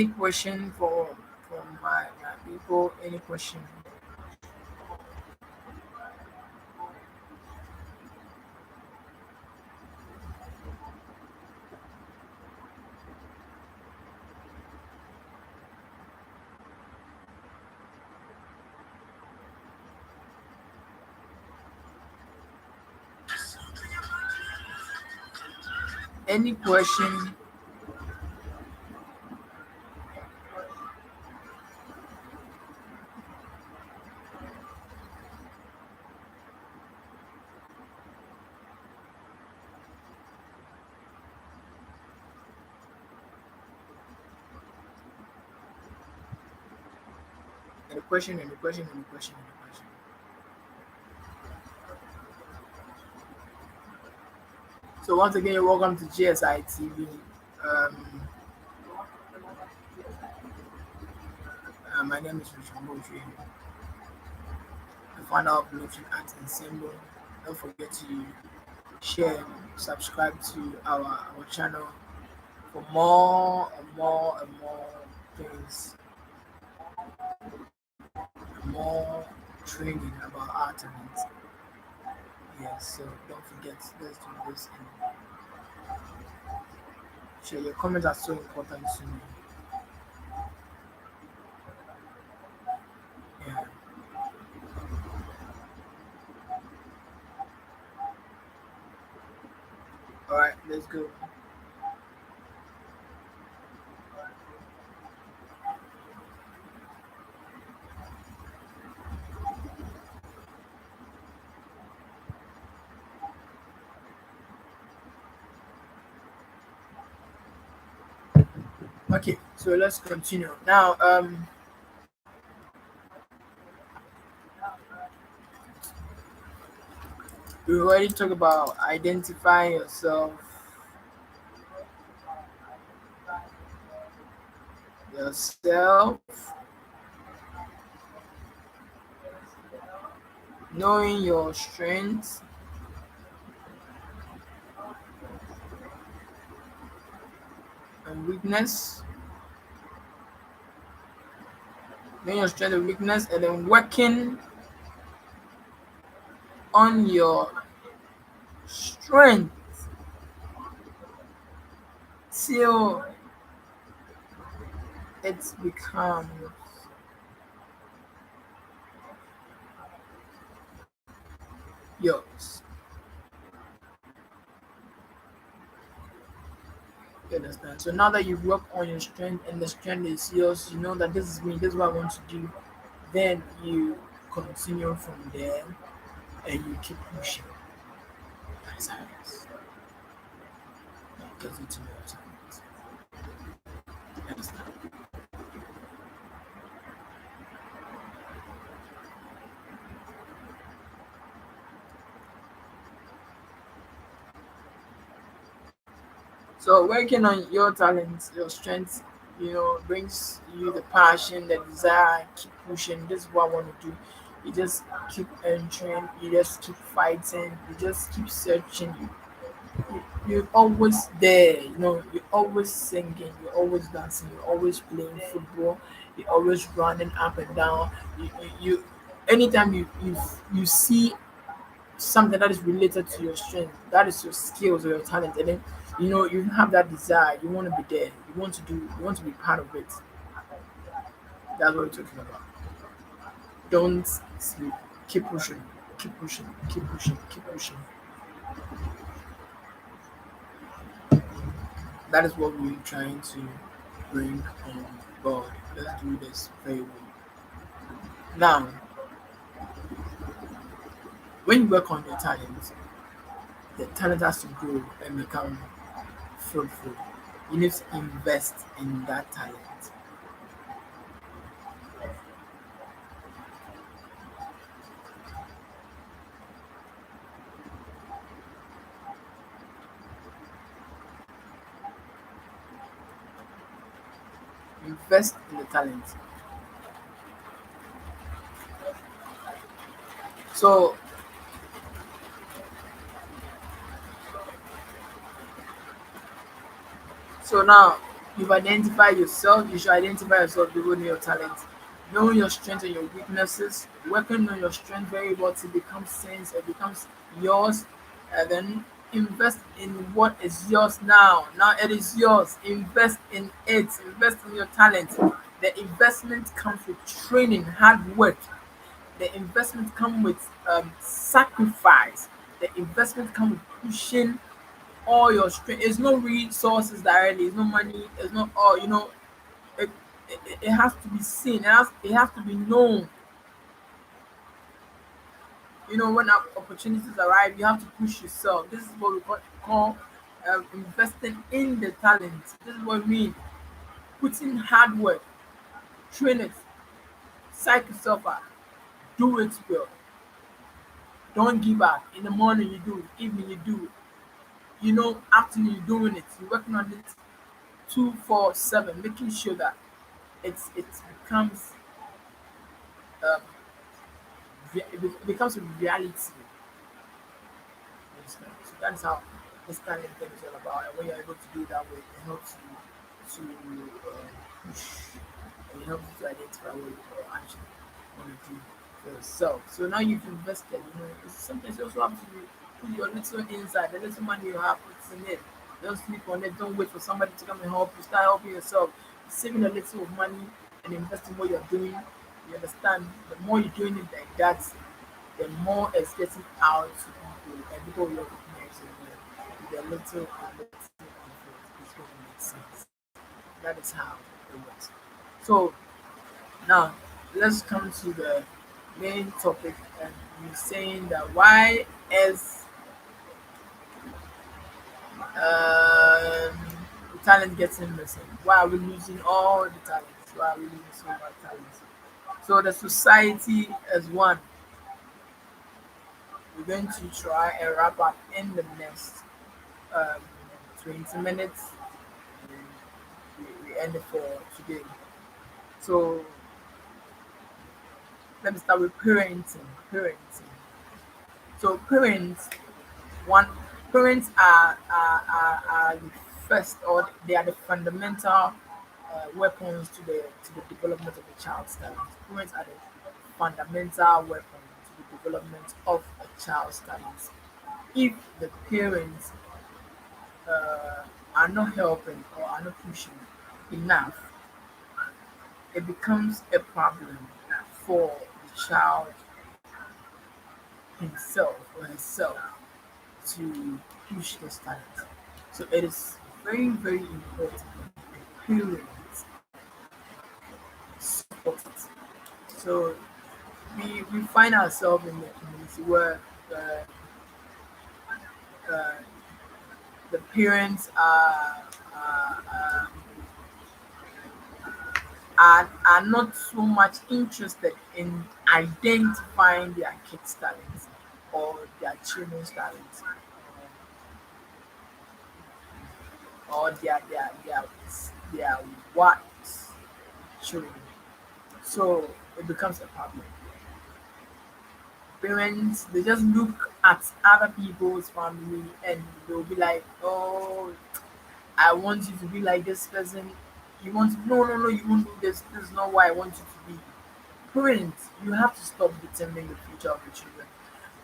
Any question from my people? Any question? Any question? Any question? Any question? Any question? Any question? So once again, you're welcome to GSI TV. Um, my name is Richard Mojri, the founder of Military Arts Ensemble. Don't forget to share, subscribe to our channel for more and more and more things, more training about art and it. Yes, so don't forget, let's do this and share. Your comments are so important to me. Yeah. All right, let's go. Okay, so let's continue now. We already talked about identifying yourself, yourself, knowing your strengths and weakness, knowing your strength and weakness, and then working on your strength till it becomes yours. You understand? So now that you've worked on your strength and the strength is yours, you know that this is me, this is what I want to do. Then you continue from there and you keep pushing. That's how it is. Getting to know your talent. You understand? So working on your talents, your strengths, brings you the passion, the desire, keep pushing. This is what I want to do. You just keep entering, you just keep fighting, you just keep searching. You're always there, you're always singing, you're always dancing, you're always playing football, you're always running up and down. You anytime you see something that is related to your strength, that is your skills or your talent, and then you have that desire, you want to be there, you want to be part of it. That's what we're talking about. Don't sleep. Keep pushing, keep pushing, keep pushing, keep pushing. That is what we're trying to bring on board. Let's do this very well. Now, when you work on your talent, the talent has to grow and become fruitful. You need to invest in that talent. Invest in the talent. So, so now You've identified yourself. You should identify yourself, devoting your talents, knowing your strengths and your weaknesses, working on your strength very well to become sense. It becomes yours, and then invest in what is yours now. Now it is yours. Invest in it. Invest in your talent. The investment comes with training, hard work. The investment comes with sacrifice. The investment comes with pushing all your strength. It's no resources directly. It's no money. It's not all. It, it has to be seen. It has to be known. When opportunities arrive, you have to push yourself. This is what we call investing in the talent. This is what we mean. Put in hard work, train it, psych yourself out, do it well. Don't give up. In the morning you do, evening you do, afternoon you're doing it. You're working on it 247, making sure that it becomes it becomes a reality. So that's how this kind of thing is all about. And when you're able to do it that way, it helps you to push, and it helps you to identify what you actually want to do for yourself. So now you've invested. Sometimes you also have to put your little inside, the little money you have, put in it. Don't sleep on it. Don't wait for somebody to come and help you. Start helping yourself. Saving a little of money and investing what you're doing. You understand? The more you're doing it like that, the more it's getting out to people, and people will recognize it with their little and little effort. It's going to make sense. That is how it works. So now let's come to the main topic, and we're saying that why is um, the talent getting missing? Why are we losing all the talents? Why are we losing so much talent? So the society as one. We're going to try and wrap up in the next um, 20 minutes. We end it for today. So let me start with parenting. Parenting. So one parents are the first, or they are the fundamental weapons to the development of a child's talent. Parents are the fundamental weapon to the development of a child's talent. If the parents are not helping or are not pushing enough, it becomes a problem for the child himself or herself to push this talent. So it is very, very important that the parents support it. So we find ourselves in a community where uh, uh, the parents are not so much interested in identifying their kids' talents or their children's talents, or their what children. So it becomes a problem. Parents, they just look at other people's family and they'll be like, "Oh, I want you to be like this person." You want to, no, no, no, you won't do this. This is not what I want you to be. Parents, you have to stop determining the future of your children.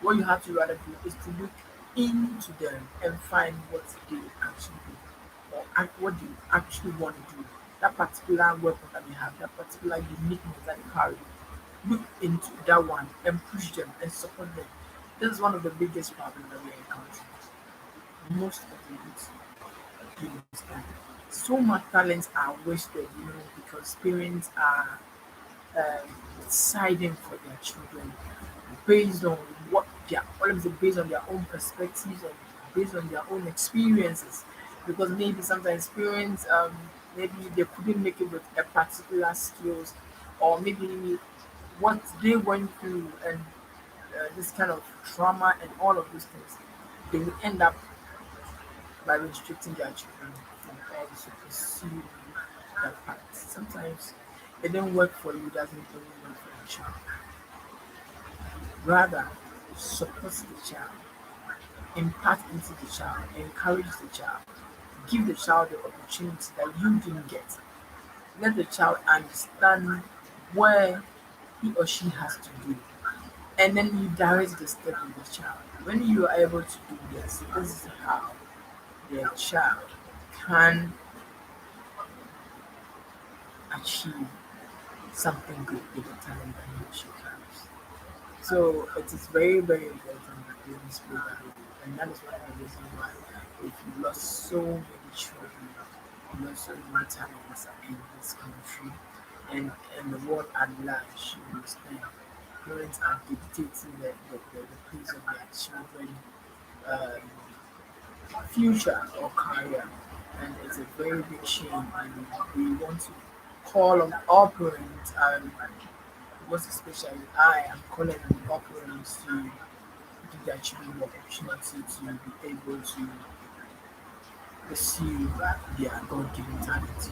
What you have to rather do is to look into them and find what they actually do, or what they actually want to do. That particular weapon that they have, that particular uniqueness that they carry. Look into that one and push them and support them. This is one of the biggest problems that we encounter. Most of the youth do understand. So much talents are wasted, because parents are um, deciding for their children based on what their always based on their own perspectives and based on their own experiences. Because maybe sometimes parents maybe they couldn't make it with a particular skills, or maybe what they went through, and this kind of trauma and all of these things, they will end up by restricting their children from also pursuing that path. Sometimes it didn't work for you, doesn't really work for the child. Rather, support the child, impart into the child, encourage the child, give the child the opportunity that you didn't get. Let the child understand where he or she has to do, and then you direct the step with the child. When you are able to do this is how the child can achieve something good with the talent that he or she carries. So it is very, very important that parents play that role. And that is one of the reasons why if you lost so many children, you lost so many talents in this country and in the world at large, you understand. Parents are dictating the pace of their children um, future or career. And it's a very big shame. And we want to call on all parents, most especially I am calling on all parents to give their children the opportunity to be able to pursue their God-given talent.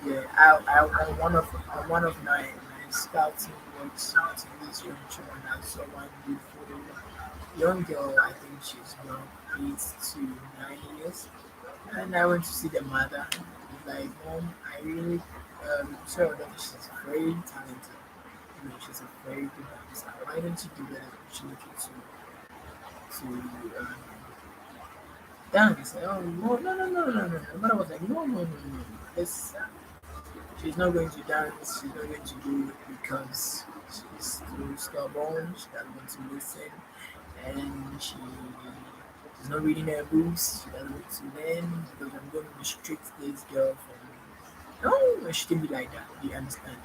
Yeah, on one of my scouting works with these young children, I saw one beautiful young girl. I think she's about 8 to 9 years, and I went to see the mother. Like, mom, I really saw that she's very talented. You know, she's a very good dancer. Why don't you give her an opportunity to dance? Oh, no, no, no, no, no, no. The mother was like, no, no, no, no. This, she's not going to dance. She's not going to do it because she's too stubborn. She doesn't want to listen, and she's not reading her books. She doesn't want to learn because I'm going to restrict this girl from. No, she can be like that. You understand?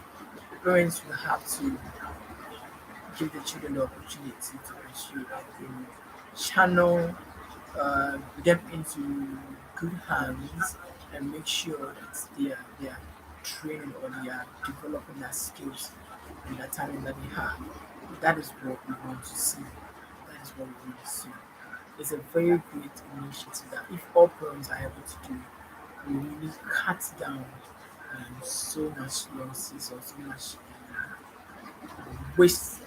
The parents will have to give the children the opportunity to pursue that thing, channel them into good hands, and make sure that they are training or they are developing their skills and the talent that they have. That is what we want to see. That is what we want to see. It's a very great initiative that if all parents are able to do, we really cut down so much losses or so much waste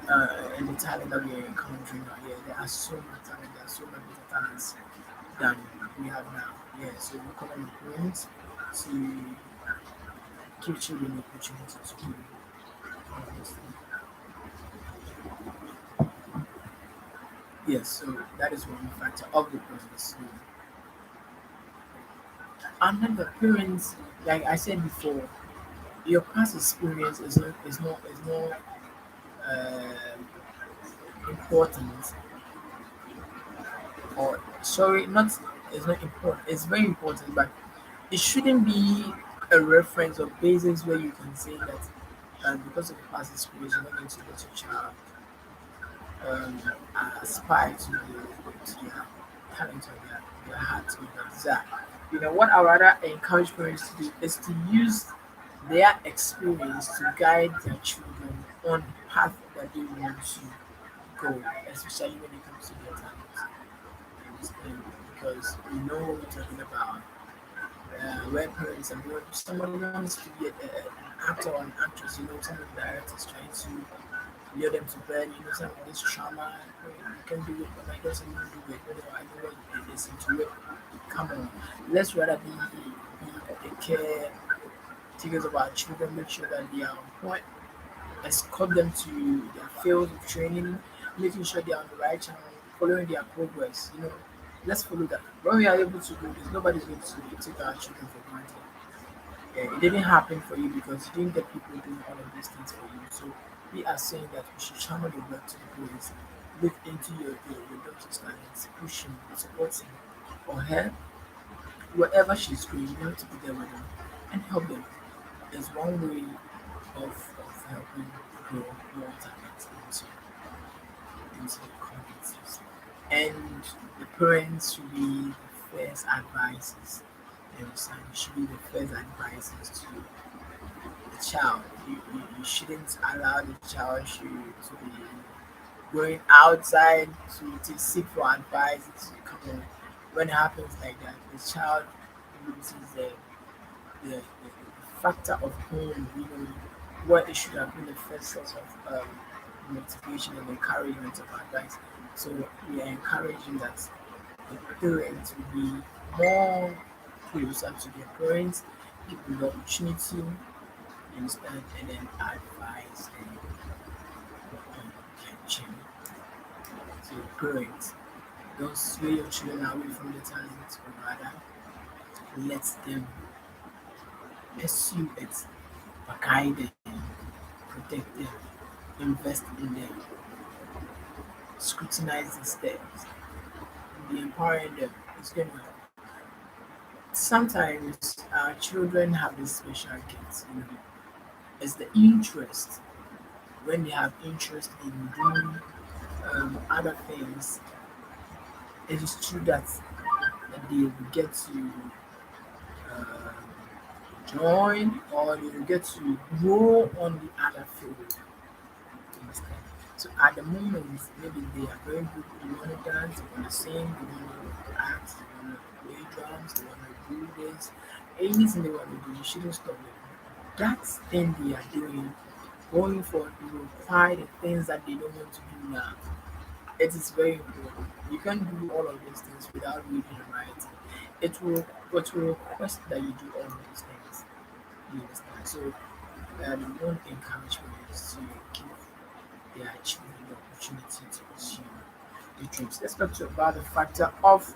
and the talent that we are encountering out here. There are so much talent, there are so many better talents than we have now. Yeah, so we call on parents to give children the opportunity to do all those things. Yes, so that is one factor of the process. So, another parents, like I said before, your past experience is not uh, important or sorry, not it's not important. It's very important, but it shouldn't be a reference or basis where you can say that because of the past experience, you're not going to let your child um, aspire to their talent or their heart or their desire. You know, what I rather encourage parents to do is to use their experience to guide their children on the path that they want to go, especially when it comes to their talents. Understand? Because we know what we're talking about where parents and when someone wants to be an actor or an actress, you know, some of the directors trying to lure them to bed, you know, some of this trauma, you can do it, but my daughter won't do it, whether I know what it is into it. Come on, let's rather be the care takers of our children, make sure that they are on point, escort them to their fields of training, making sure they are on the right channel, following their progress, you know. Let's follow that. When we are able to do this, nobody's going to take our children for granted. Yeah, it didn't happen for you because you didn't get people doing all of these things for you. So we are saying that we should channel the work to the parents, look into your daughter's talents, push him, support him or her, wherever she's going, you have to be there with them and help them. Is one way of helping grow your talent into the competencies. And the parents should be the first advisors. You understand? You should be the first advisors to the child. You shouldn't allow the child to be going outside to seek for advice. Come on. When it happens like that, the child loses the factor of home, you know, what it should have been the first source of motivation and encouragement of advice. So we are encouraging that the parents will be more closer to their parents, give them the opportunity, understand, and then advise them on catching. So parents, don't sway your children away from the talent, but rather let them pursue it, but guide them, protect them, invest in them, scrutinize the steps, be empowering them. It's gonna sometimes our children have this special gifts, it's the interest. When they have interest in doing other things, it is true that they will get to uh, join or they will get to grow on the other field. You understand? So at the moment, maybe they are very good. They want to dance, they want to sing, they want to act, they want to play drums, they want to do this. Anything they want to do, you shouldn't stop them. That thing they are doing, going forward, will require the things that they don't want to do now. It is very important. You can't do all of these things without reading and writing. It will request that you do all of these things. You understand? So one encouragement is to give their children the opportunity to pursue the dreams. Let's talk about the factor of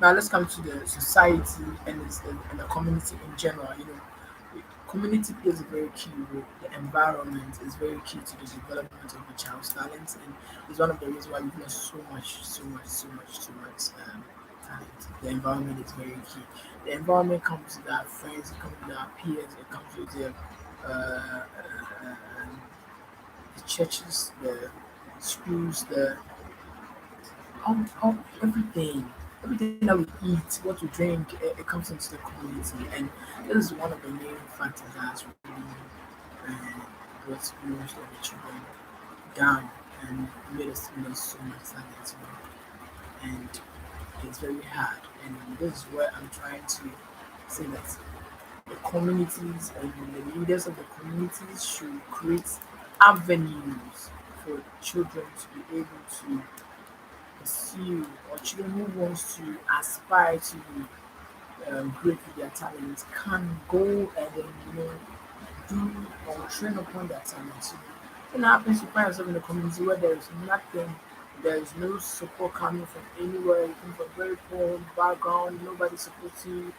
now. Let's come to the society and the community in general. Community plays a very key role. The environment is very key to the development of the child's talents, and is one of the reasons why we've lost so much talent. The environment is very key. The environment comes with our friends, it comes with our peers, it comes with the churches, the schools, everything. Everything that we eat, what we drink, it comes into the community, and this is one of the main factors that's really brought most of the children down and made us lose so much talent. And it's very hard. And this is where I'm trying to say that the communities and the leaders of the communities should create avenues for children to be able to pursue, or children who wants to aspire to great with their talents can go and then do or train upon their talents. What happens, you find yourself in a community where there is nothing, there is no support coming from anywhere, you come from a very poor background, nobody supports you,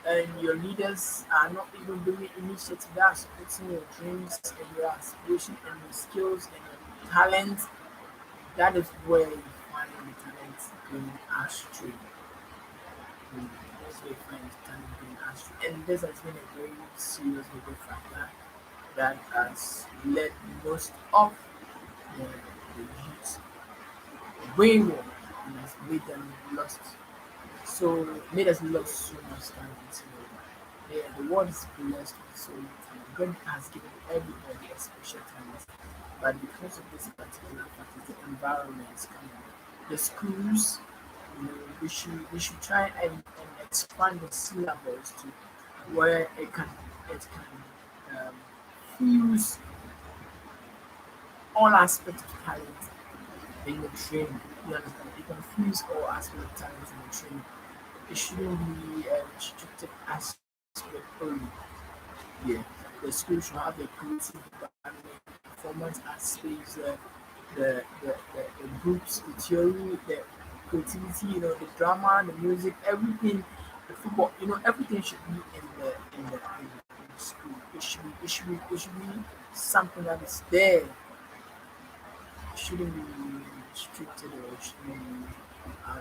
and your leaders are not even doing initiatives that are supporting your dreams and your aspiration and your skills and your talent. That is where you find the talent being astray. That's where you find the talent being astray. And this has been a very serious major factor that has led most of the youth wayward and has made them lost. So made us lost so much talent. The world is blessed with so much talent. God has given everybody a special talent. But because of this particular factor, the environment coming, the schools, we should try and expand the syllabus to where it can fuse all aspects of talent in the training. You understand? It can fuse all aspects of talent in the training. It shouldn't be restricted aspect only. Yeah, the school should have the creative department, performance art space, the groups, the theory, the creativity, the drama, the music, everything, the football, everything should be in the school. It should be something that is there. It shouldn't be restricted or it shouldn't be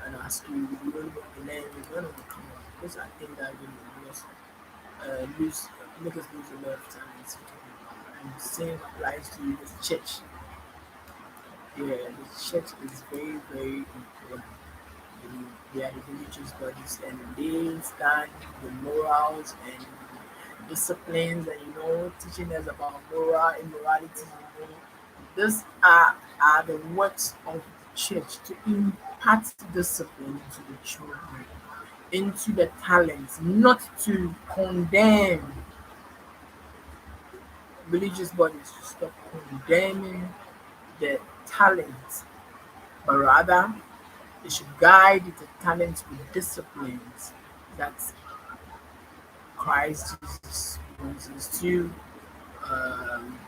and ask you, you don't want to learn, you don't want to come on. Because I think that lose make us lose a lot of time in speaking about. And the same applies to the church. Yeah, the church is very, very important. They are the religious bodies and they stand the morals and disciplines and teaching us about moral immorality. These are the works of the church to impart discipline into the children, into the talents, not to condemn religious bodies to stop condemning the talent, but rather They should guide the talent with disciplines that Christ Jesus wants us to um,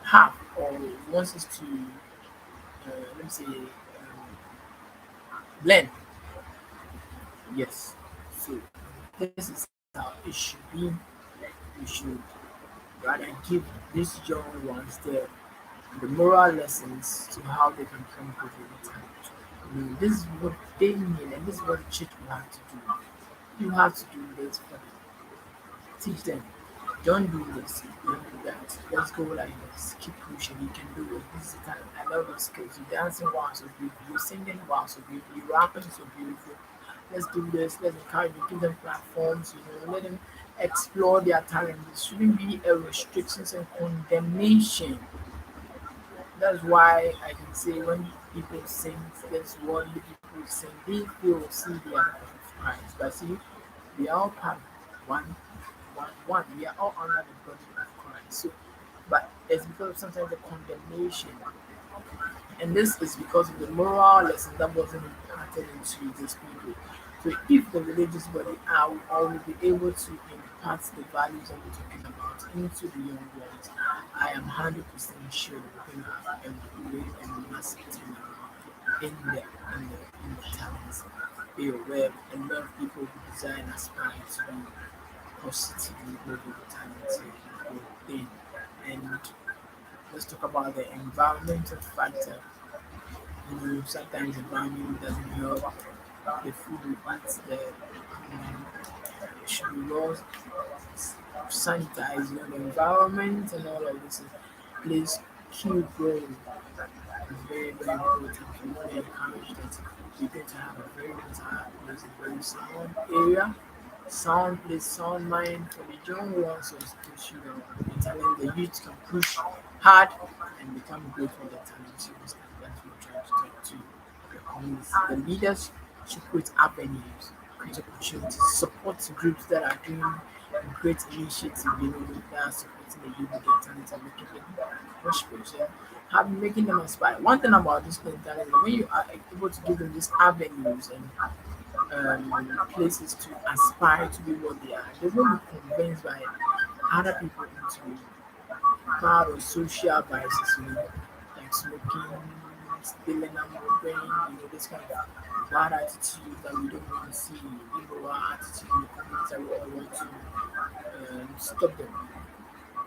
have, or wants us to, let me say, blend. Yes. So this is how it should be. We should rather give these young ones the moral lessons to how they can become good over time. This is what they need, and this is what the church will have to do. You have to do this for them. Teach them. Don't do this. Don't do that. Let's go like this. Keep pushing. You can do it. This is the time. I love your skills. You're dancing wow so beautiful. You're singing wow so beautiful. You're rapping so beautiful. Let's do this. Let's encourage them. Give them platforms. Let them explore their talent. There shouldn't be a restrictions and condemnation. That's why I can say when people sing this worldly people sing, they feel see the other of Christ. But see, we are all part of one. We are all under the body of Christ. So, but it's because of sometimes the condemnation, and this is because of the moral lesson that wasn't imparted into these people. So, if the religious body are all will be able to impart the values that we're talking about into the young ones, I am 100% sure we're going to have a great and massive turnaround in the talents field where a lot of people who desire and aspire to be positively global talented thing. And let's talk about the environmental factor. Sometimes the environment doesn't help. The food we eat, should be well sanitized. The environment and all of this plays key role. It's very, very important. We want to encourage that we're going to have a very good time. There's a very sound area, sound place, sound mind for the young ones to push the talent. The youth can push hard and become great for the talent. So that's what we're trying to talk to the community. The leaders should create avenues, create opportunities, support groups that are doing great initiatives, that are supporting the youth with their talent and making them prosperous. Yeah? Making them aspire. One thing about this thing that is when you are able to give them these avenues and places to aspire to be what they are, they won't be convinced by other people into bad or social biases, like smoking, stealing, and robbing, this kind of bad attitude that we don't want to see, our attitude in the community that we all want to stop them.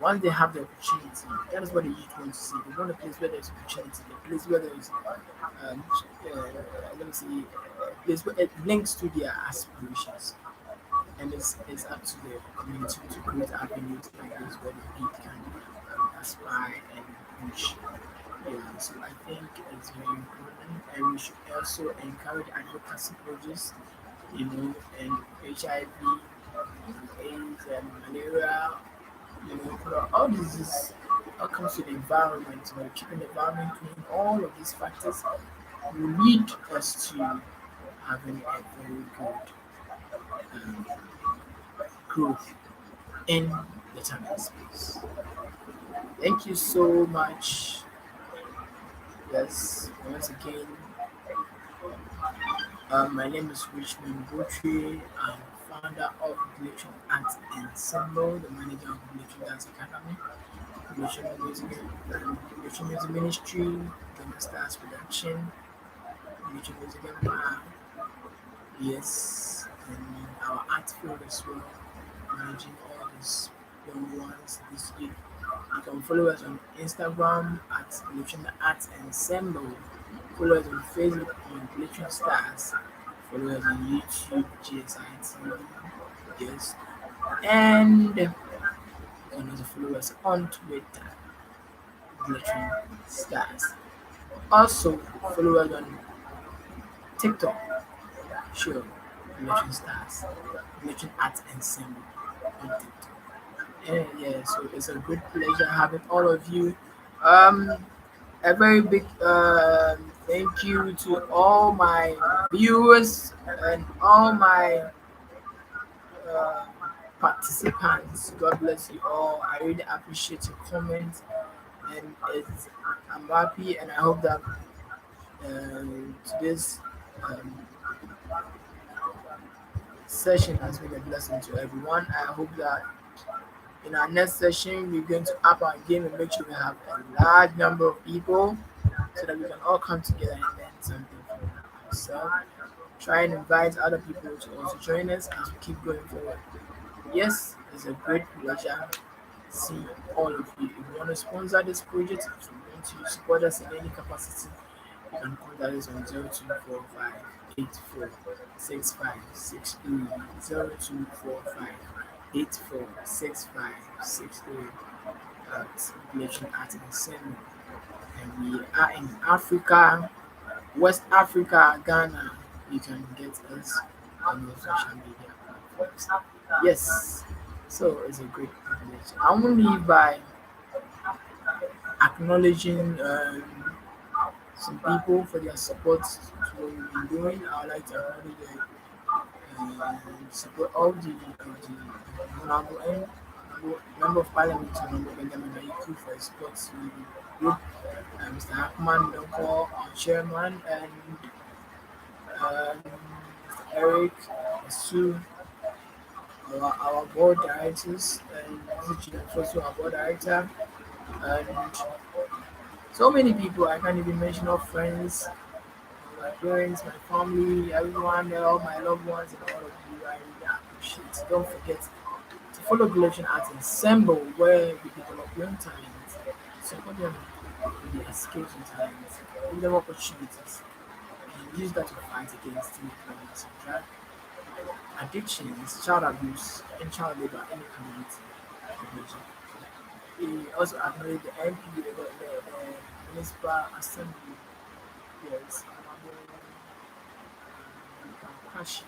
Once they have the opportunity, that is what the youth want to see. They want a place where there's opportunity, a place where there is, let me see, a place where it links to their aspirations. And it's up to the community to create avenues like this where the youth can aspire and push. Yeah, so I think it's very important, and we should also encourage advocacy projects, and HIV, AIDS, and malaria, all diseases, all comes to the environment, keeping the environment clean, all of these factors will lead us to having a very good um, growth in the talent space. Thank you so much. Yes, once again, my name is Richmond Butri. I'm founder of Relation Arts Ensemble, the manager of Relation Dance Academy, Relation Music Ministry, the Stars Production, Relation Music Empire, yes, and our art field as well, managing all these young ones this year. You can follow us on Instagram at Relation Arts Ensemble. Follow us on Facebook on Relation Stars. Follow us on YouTube, GSIT. Yes. And you can also follow us on Twitter, Relation Stars. Also, follow us on TikTok, sure, Relation Stars, Relation Arts Ensemble on TikTok. And yeah, so it's a good pleasure having all of you. Um, a very big thank you to all my viewers and all my uh, participants. God bless you all. I really appreciate your comments, and I'm happy, and I hope that today's um, session has been a blessing to everyone. I hope that in our next session, we're going to up our game and make sure we have a large number of people so that we can all come together and learn something from ourselves. Try and invite other people to also join us as we keep going forward. Yes, it's a great pleasure seeing all of you. If you want to sponsor this project, if you want to support us in any capacity, you can contact us on 0245 846563 0245 846563 at Relation Art and Cinema. And we are in Africa, West Africa, Ghana. You can get us on your social media platforms. Yes, so it's a great privilege. I want to leave by acknowledging some people for their support to what we've been doing. I would like to acknowledge the support of the Honorable Member of Parliament, Honorable Benjamin Aiku, for his support to the group, Mr. Hackman Donko, our chairman, and Mr. Eric, Sue, our board directors, and also our board director, and so many people I can't even mention, all friends, my parents, my family, everyone, all my loved ones, and all of you. I really appreciate. Don't forget to follow Galatian Arts Ensemble, where we develop young talents, support them with their skills and talents, give them opportunities, and use that to fight against inequalities and drug addictions, child abuse, and child labor in the community. He also acknowledged the MP, the municipal assembly, yes, compassion,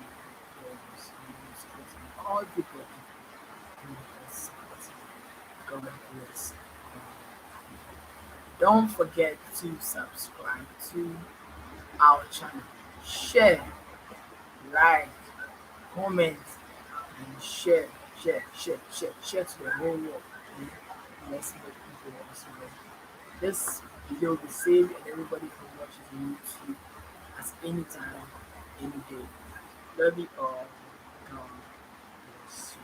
yes, all people in the government, yes. Don't forget to subscribe to our channel, share, like, comment, and share to the whole world. And let's make people also know. This video will be saved and everybody can watch it on YouTube at any time, any day. Love you all. God bless you.